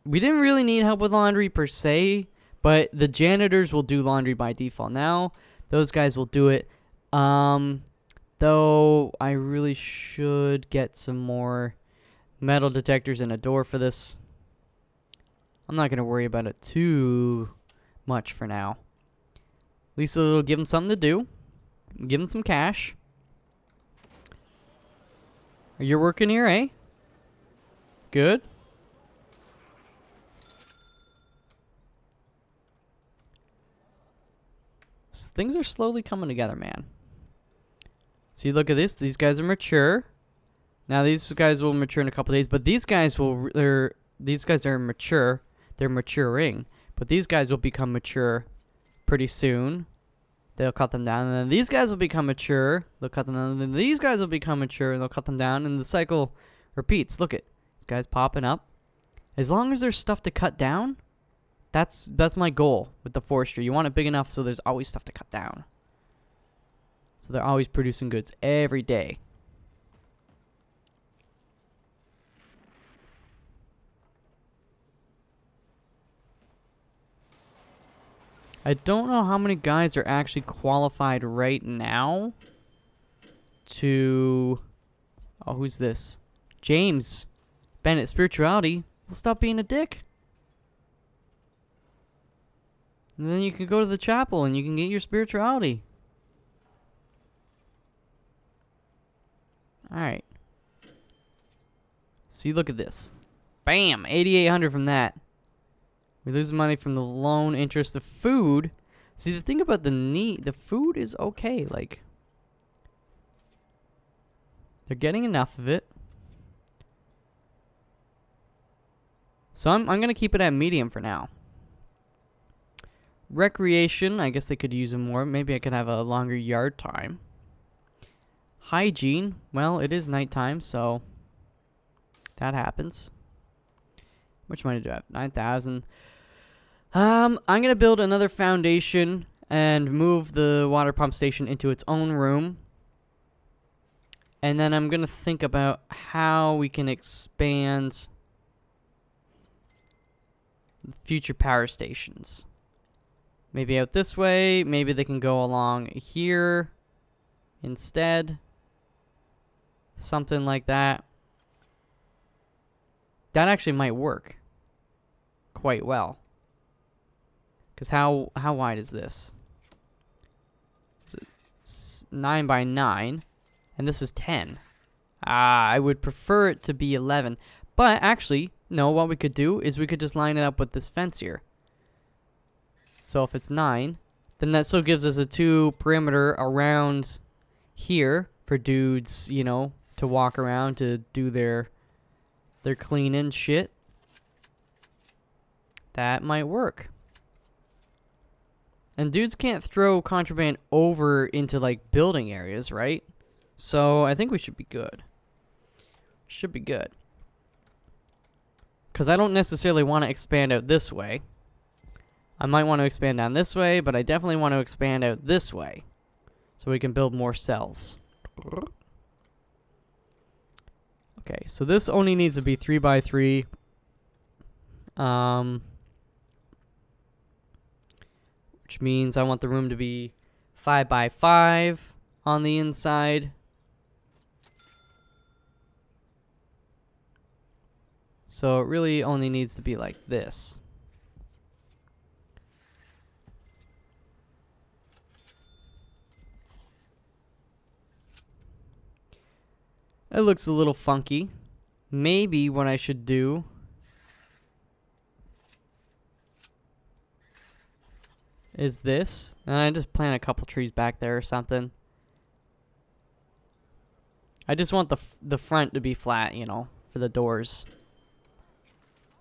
We didn't really need help with laundry per se, but the janitors will do laundry by default now. Those guys will do it. Though I really should get some more metal detectors and a door for this. I'm not going to worry about it too much for now. At least it'll give them something to do. Give them some cash. You're working here, eh? Good. Things are slowly coming together, man. See, look at this. These guys are mature. Now these guys will mature in a couple days, but these guys will these guys are mature. They're maturing, but these guys will become mature pretty soon. They'll cut them down, and then these guys will become mature. They'll cut them down, and then these guys will become mature, and they'll cut them down, and the cycle repeats. Look at these guys popping up. As long as there's stuff to cut down, that's my goal with the forestry. You want it big enough so there's always stuff to cut down. So they're always producing goods every day. I don't know how many guys are actually qualified right now to... Oh, who's this? James Bennett, spirituality. Well, stop being a dick. And then you can go to the chapel and you can get your spirituality. Alright. See, look at this. Bam! 8,800 from that. We lose money from the loan interest of food. See, the thing about the food is okay. Like, they're getting enough of it. So I'm going to keep it at medium for now. Recreation, I guess they could use them more. Maybe I could have a longer yard time. Hygiene, well, it is nighttime, so that happens. How much money do I have? 9,000. I'm going to build another foundation and move the water pump station into its own room. And then I'm going to think about how we can expand future power stations. Maybe out this way. Maybe they can go along here instead. Something like that. That actually might work quite well. Because how wide is this? It's 9 by 9. And this is 10. I would prefer it to be 11. But actually, no, what we could do is we could just line it up with this fence here. So if it's 9, then that still gives us a 2 perimeter around here for dudes, you know, to walk around to do their cleaning shit. That might work. And dudes can't throw contraband over into, like, building areas, right? So I think we should be good. Should be good. Because I don't necessarily want to expand out this way. I might want to expand down this way, but I definitely want to expand out this way. So we can build more cells. Okay, so this only needs to be 3 by 3. Which means I want the room to be 5 by 5 on the inside. So it really only needs to be like this. It looks a little funky. Maybe what I should do is this. And I just plant a couple trees back there or something. I just want the front to be flat, you know. for the doors.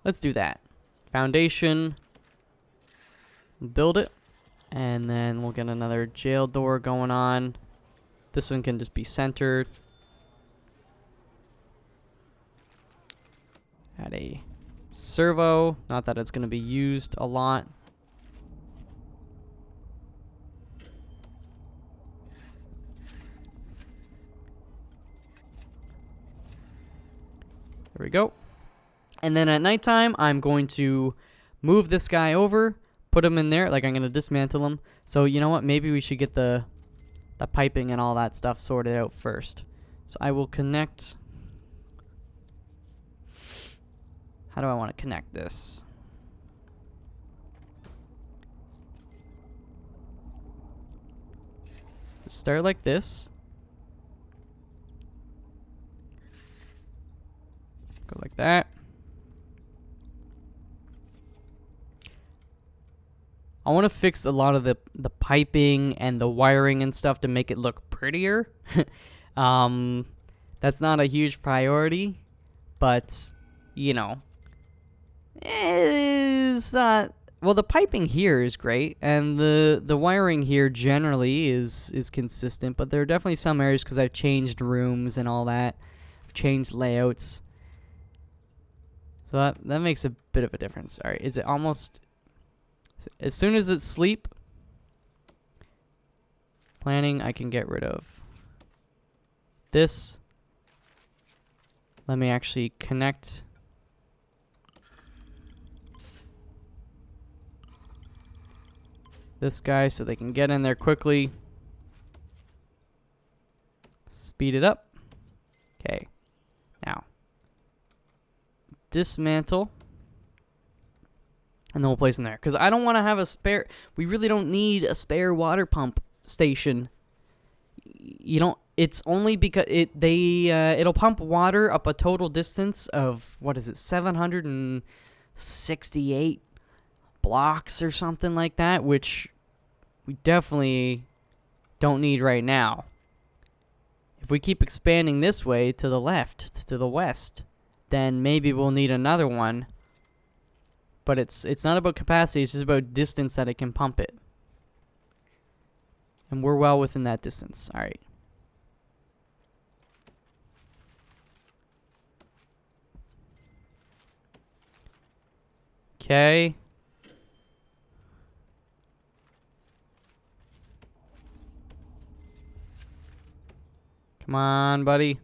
Let's do that. Foundation. Build it. And then we'll get another jail door going on. This one can just be centered. Add a servo. Not that it's going to be used a lot. There we go. And then at nighttime, I'm going to move this guy over, put him in there. Like, I'm going to dismantle him. So, you know what? Maybe we should get the piping and all that stuff sorted out first. So I will connect. How do I want to connect this? Start like this. Go like that. I want to fix a lot of the piping and the wiring and stuff to make it look prettier. That's not a huge priority, but, you know, it's not... Well, the piping here is great, and the wiring here generally is consistent, but there are definitely some areas because I've changed rooms and all that. I've changed layouts. So that makes a bit of a difference. All right, is it almost... As soon as it's sleep, planning, I can get rid of this. Let me actually connect this guy so they can get in there quickly. Speed it up. Okay. Now, dismantle. And then we'll place in there. Because I don't want to have a spare... We really don't need a spare water pump station. You don't... It's only because it'll pump water up a total distance of, what is it, 768 blocks or something like that, which we definitely don't need right now. If we keep expanding this way to the left, to the west, then maybe we'll need another one. But it's not about capacity, it's just about distance that it can pump it. And we're well within that distance. All right. Okay. Come on, buddy.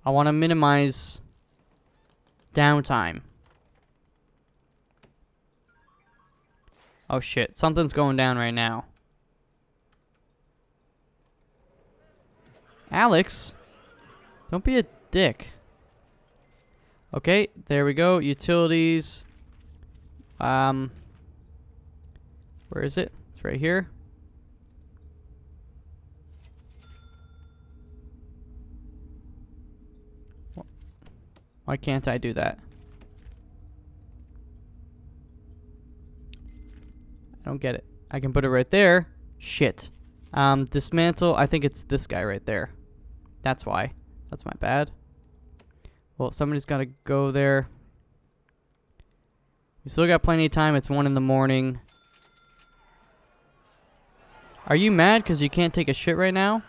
I want to minimize downtime. Oh shit, something's going down right now. Alex, don't be a dick. Okay, there we go. Utilities. Where is it? It's right here. Why can't I do that? I don't get it. I can put it right there. Shit. Dismantle. I think it's this guy right there. That's why. That's my bad. Well, somebody's got to go there. We still got plenty of time. It's 1 in the morning. Are you mad because you can't take a shit right now?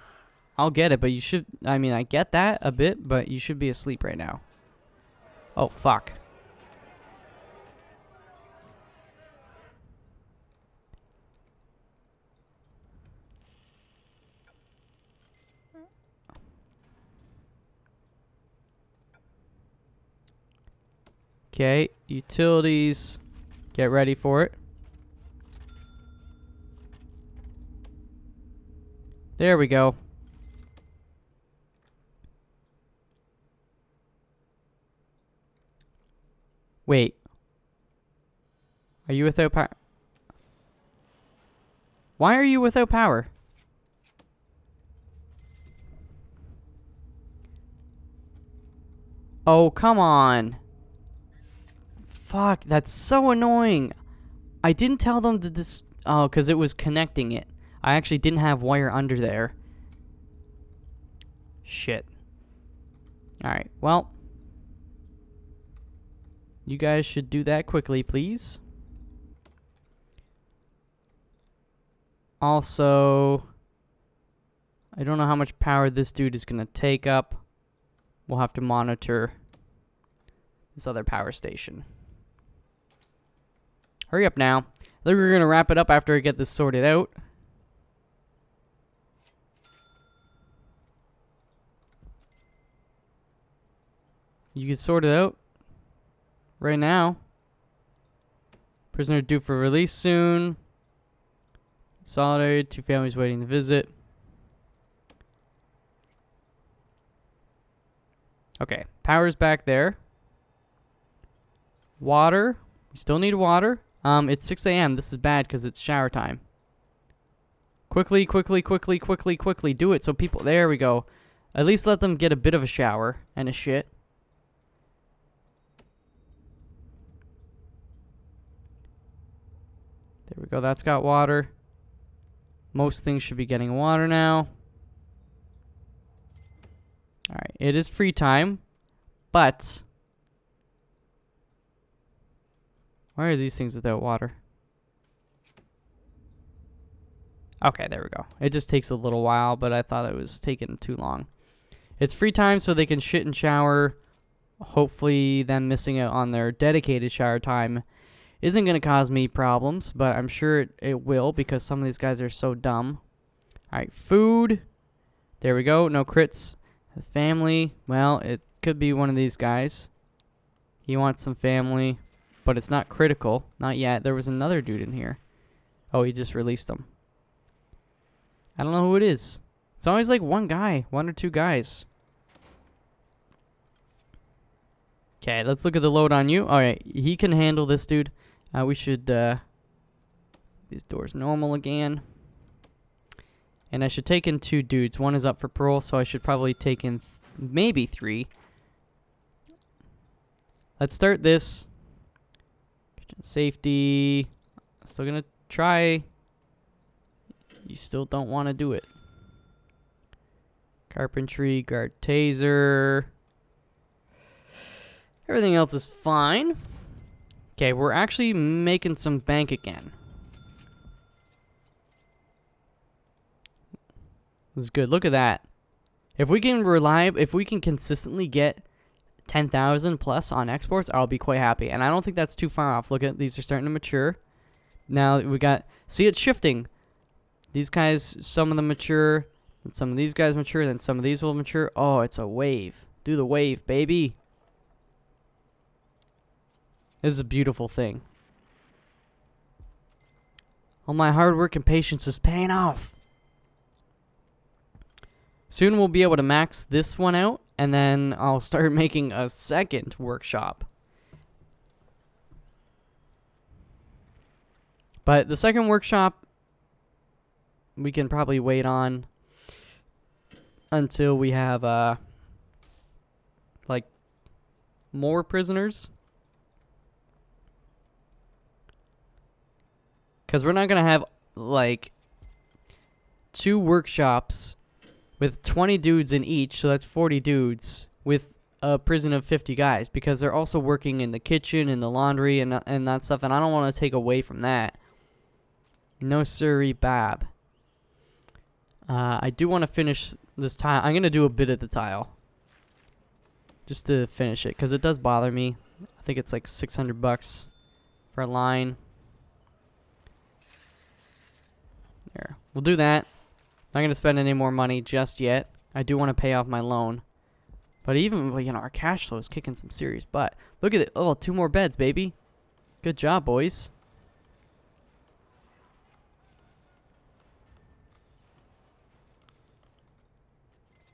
I'll get it, but you should... I mean, I get that a bit, but you should be asleep right now. Oh, fuck. Okay, utilities. Get ready for it. There we go. Wait. Are you without power? Why are you without power? Oh, come on. Fuck, that's so annoying. I didn't tell them to this... Oh, because it was connecting it. I actually didn't have wire under there. Shit. Alright, well. You guys should do that quickly, please. Also, I don't know how much power this dude is going to take up. We'll have to monitor this other power station. Hurry up now. I think we're going to wrap it up after I get this sorted out. You can sort it out right now. Prisoner due for release soon. Consolidated. 2 families waiting to visit. Okay. Power's back there. Water. We still need water. It's 6 a.m. This is bad because it's shower time. Quickly, quickly, quickly, quickly, quickly. Do it so people... There we go. At least let them get a bit of a shower and a shit. There we go. That's got water. Most things should be getting water now. Alright. It is free time. But... why are these things without water? Okay, there we go. It just takes a little while, but I thought it was taking too long. It's free time so they can shit and shower. Hopefully them missing out on their dedicated shower time isn't going to cause me problems, but I'm sure it will because some of these guys are so dumb. Alright, food. There we go. No crits. Family. Well, it could be one of these guys. He wants some family, but it's not critical. Not yet. There was another dude in here. Oh, he just released him. I don't know who it is. It's always like one guy. 1 or 2 guys. Okay, let's look at the load on you. Alright, he can handle this dude. We should, these doors normal again. And I should take in 2 dudes. 1 is up for parole, so I should probably take in maybe 3. Let's start this. Kitchen safety. Still gonna try. You still don't want to do it. Carpentry, guard taser. Everything else is fine. Okay, we're actually making some bank again. This is good. Look at that. If we can consistently get 10,000 plus on exports, I'll be quite happy. And I don't think that's too far off. Look at these are starting to mature. Now we got, see it shifting. These guys, some of them mature, and some of these guys mature, then some of these will mature. Oh, it's a wave. Do the wave, baby. This is a beautiful thing. All my hard work and patience is paying off. Soon we'll be able to max this one out, and then I'll start making a second workshop. But the second workshop, we can probably wait on until we have, like, more prisoners. Because we're not going to have, like, 2 workshops with 20 dudes in each, so that's 40 dudes, with a prison of 50 guys. Because they're also working in the kitchen, and the laundry, and that stuff, and I don't want to take away from that. No siree, bab. I do want to finish this tile. I'm going to do a bit of the tile. Just to finish it, because it does bother me. I think it's like 600 bucks for a line. There. We'll do that. Not going to spend any more money just yet. I do want to pay off my loan. But even, you know, our cash flow is kicking some serious butt. Look at it. Oh, 2 more beds, baby. Good job, boys.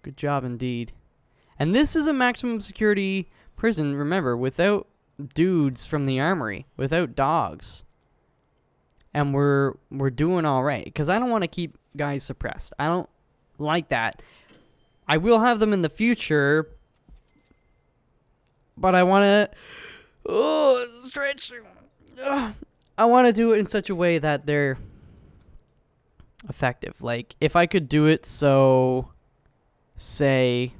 Good job indeed. And this is a maximum security prison, remember, without dudes from the armory, without dogs. And we're doing all right, because I don't want to keep guys suppressed. I don't like that. I will have them in the future, but I want to... Oh, stretch. I want to do it in such a way that they're effective. Like, if I could do it so... say,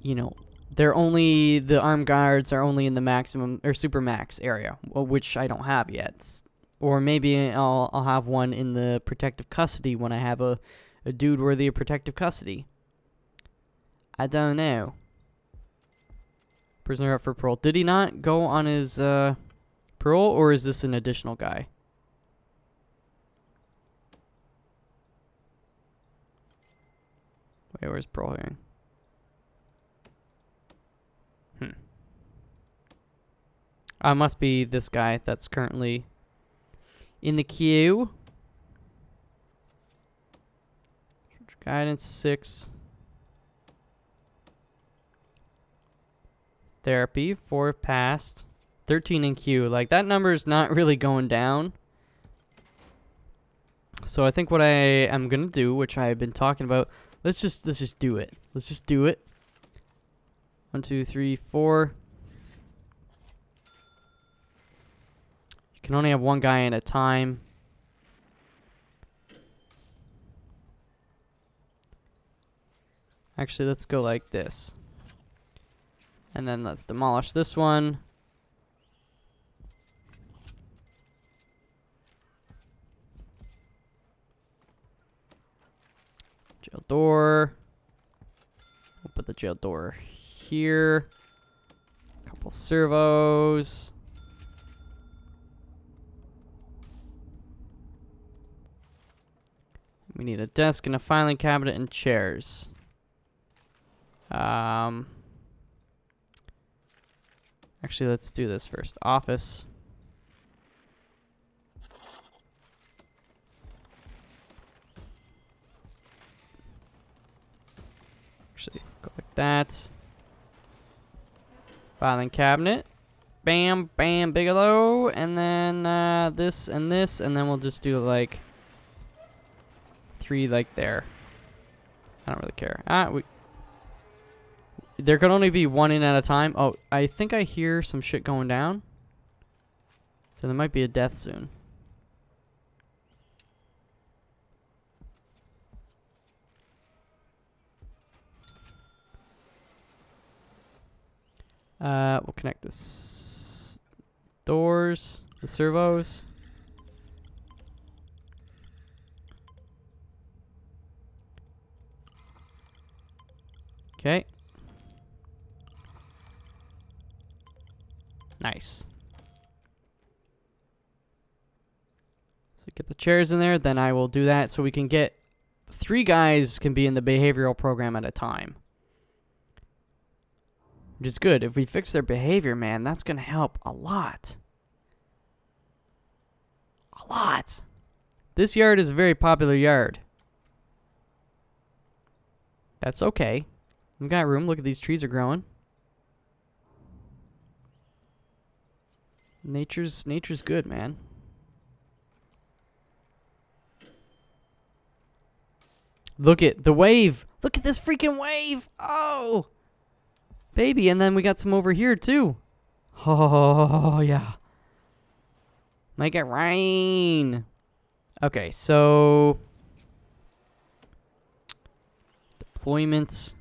you know, they're only, the armed guards are only in the maximum or super max area, which I don't have yet. Or maybe I'll have one in the protective custody when I have a dude worthy of protective custody. I don't know. Prisoner up for parole. Did he not go on his parole, or is this an additional guy? Wait, where's parole hearing? Must be this guy that's currently in the queue. Guidance 6. Therapy 4 passed. 13 in queue. Like, that number is not really going down. So I think what I am gonna do, which I have been talking about, let's just do it. Let's just do it. 1, 2, 3, 4. You can only have one guy at a time. Actually, let's go like this. And then let's demolish this one. Jail door. We'll put the jail door here. Couple servos. We need a desk and a filing cabinet and chairs. Actually, let's do this first. Office. Actually, go like that. Filing cabinet. Bam, bam, Bigelow. And then this, and then we'll just do like 3 like there. I don't really care. There can only be 1 in at a time. Oh, I think I hear some shit going down. So there might be a death soon. We'll connect the doors, the servos. Okay. Nice. So get the chairs in there, then I will do that so we can get 3 guys can be in the behavioral program at a time. Which is good. If we fix their behavior, man, that's going to help a lot. A lot. This yard is a very popular yard. That's okay. We've got room. Look at these trees are growing. Nature's good, man. Look at the wave. Look at this freaking wave. Oh, baby. And then we got some over here too. Oh, yeah. Make it rain. Okay, so deployments.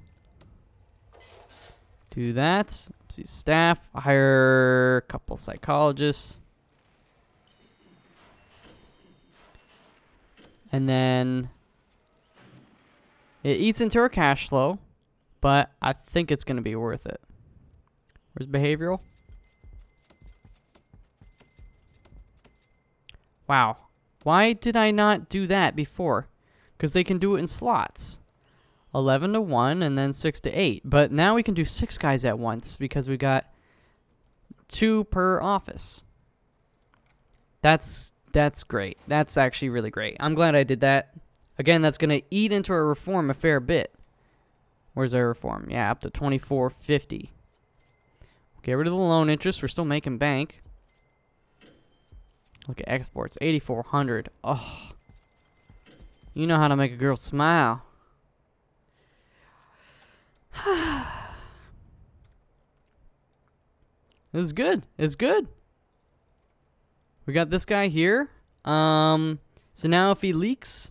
Do that. See staff. Hire a couple psychologists. And then it eats into our cash flow, but I think it's going to be worth it. Where's behavioral? Wow. Why did I not do that before? Because they can do it in slots. 11 to 1 and then 6 to 8. But now we can do 6 guys at once because we got 2 per office. That's great. That's actually really great. I'm glad I did that. Again, that's going to eat into our reform a fair bit. Where's our reform? Yeah, up to 2450. Get rid of the loan interest. We're still making bank. Look at exports. 8400. Oh. You know how to make a girl smile. This is good. It's good. We got this guy here. So now if he leaks...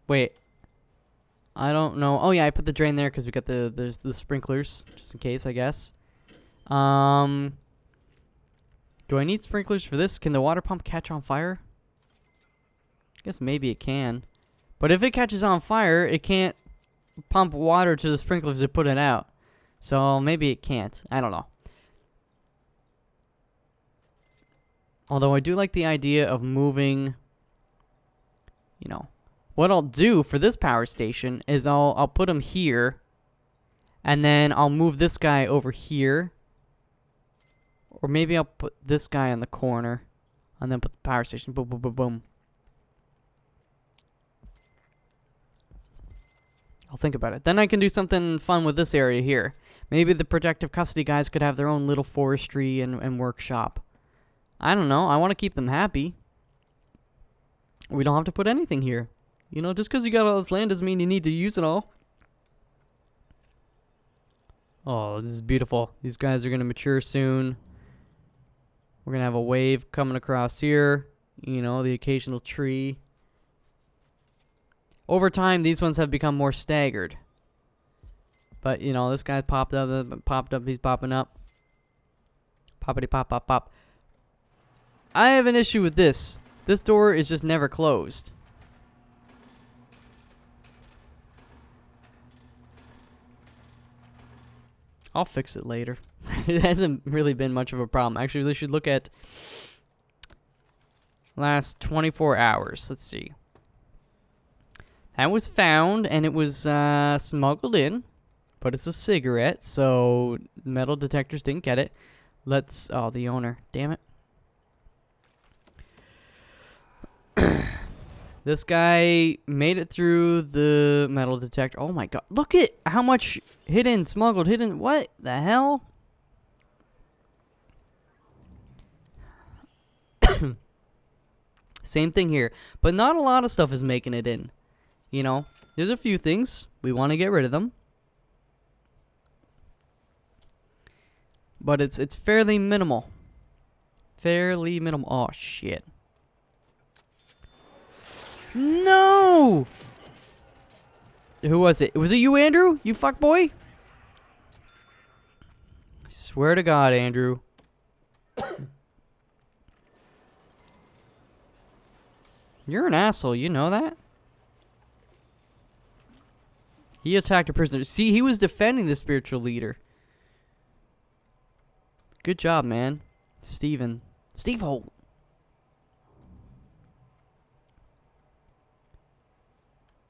Wait. I don't know. Oh yeah, I put the drain there because we got the sprinklers just in case, I guess. Do I need sprinklers for this? Can the water pump catch on fire? I guess maybe it can. But if it catches on fire, it can't pump water to the sprinklers to put it out. So maybe it can't. I don't know. Although I do like the idea of moving, you know. What I'll do for this power station is I'll put him here. And then I'll move this guy over here. Or maybe I'll put this guy in the corner. And then put the power station. Boom, boom, boom, boom. I'll think about it. Then I can do something fun with this area here. Maybe the protective custody guys could have their own little forestry and workshop. I don't know. I want to keep them happy. We don't have to put anything here. You know, just because you got all this land doesn't mean you need to use it all. Oh, this is beautiful. These guys are going to mature soon. We're going to have a wave coming across here. You know, the occasional tree. Over time, these ones have become more staggered. But, you know, this guy popped up, he's popping up. Poppity pop, pop, pop. I have an issue with this. This door is just never closed. I'll fix it later. It hasn't really been much of a problem. Actually, we should look at last 24 hours. Let's see. That was found, and it was smuggled in. But it's a cigarette, so metal detectors didn't get it. Let's... Oh, the owner. Damn it. This guy made it through the metal detector. Oh my god. Look at how much hidden, smuggled, hidden. What the hell? Same thing here. But not a lot of stuff is making it in. You know, there's a few things. We want to get rid of them. But it's fairly minimal. Fairly minimal. Oh, shit. No! Who was it? Was it you, Andrew? You fuck boy? I swear to God, Andrew. You're an asshole, you know that? He attacked a prisoner. See, he was defending the spiritual leader. Good job, man. Steven. Steve Holt.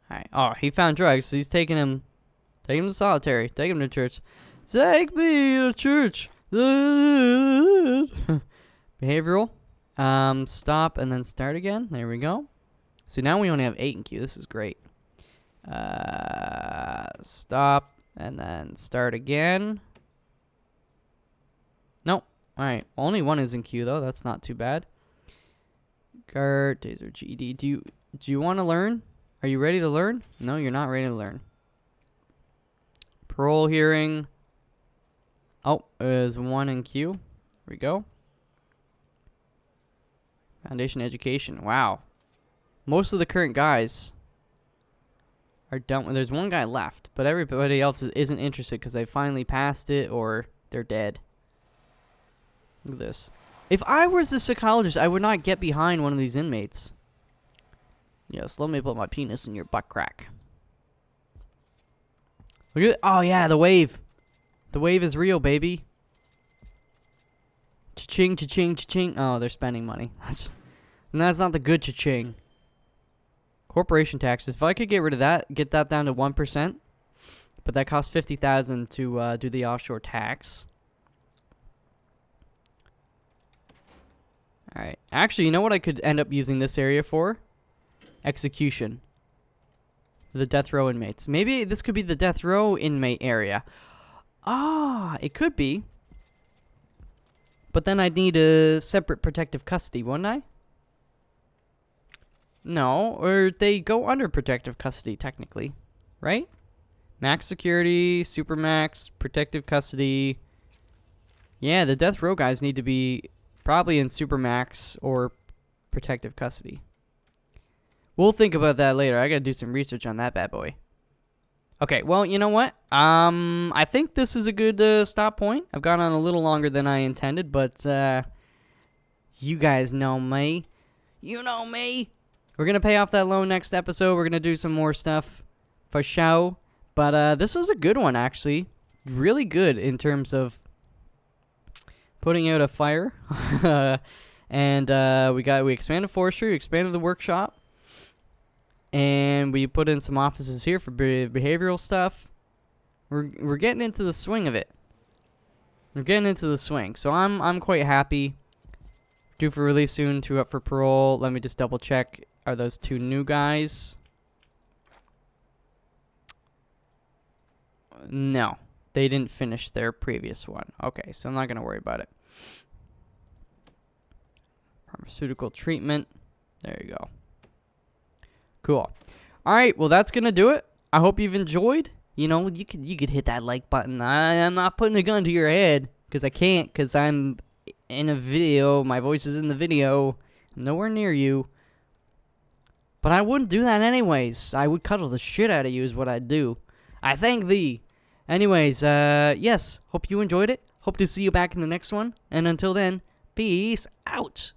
Alright. Oh, he found drugs, so he's taking him. Take him to solitary. Take him to church. Take me to church. Behavioral. Stop and then start again. There we go. So now we only have 8 in queue. This is great. Stop and then start again. Nope. Alright. Only 1 is in queue though. That's not too bad. Guard, taser, GED. Do you want to learn? Are you ready to learn? No, you're not ready to learn. Parole hearing. Oh, there's 1 in queue. Here we go. Foundation education. Wow. Most of the current guys are done. There's 1 guy left, but everybody else isn't interested because they finally passed it or they're dead. Look at this. If I was a psychologist, I would not get behind one of these inmates. Yes, let me put my penis in your butt crack. Look at it. Oh, yeah, the wave. The wave is real, baby. Cha-ching, cha-ching, cha-ching. Oh, they're spending money. That's not the good cha-ching. Corporation taxes. If I could get rid of that, get that down to 1%. But that costs $50,000 to do the offshore tax. Alright. Actually, you know what I could end up using this area for? Execution. The death row inmates. Maybe this could be the death row inmate area. Ah, it could be. But then I'd need a separate protective custody, wouldn't I? No, or they go under protective custody, technically. Right? Max security, super max, protective custody. Yeah, the death row guys need to be probably in super max or protective custody. We'll think about that later. I gotta do some research on that bad boy. Okay, well, you know what? I think this is a good stop point. I've gone on a little longer than I intended, but you guys know me. You know me. We're gonna pay off that loan next episode. We're gonna do some more stuff for show. But this was a good one, actually. Really good in terms of putting out a fire. And we expanded forestry, we expanded the workshop, and we put in some offices here for behavioral stuff. We're getting into the swing of it. We're getting into the swing, so I'm quite happy. Due for release soon, 2 up for parole. Let me just double check. Are those 2 new guys? No, they didn't finish their previous one. Okay, so I'm not gonna worry about it. Pharmaceutical treatment. There you go. Cool. All right, well that's gonna do it. I hope you've enjoyed. You know, you could hit that like button. I'm not putting a gun to your head because I can't, because I'm in a video. My voice is in the video. I'm nowhere near you. But I wouldn't do that anyways. I would cuddle the shit out of you is what I'd do. I thank thee. Anyways, yes. Hope you enjoyed it. Hope to see you back in the next one. And until then, peace out.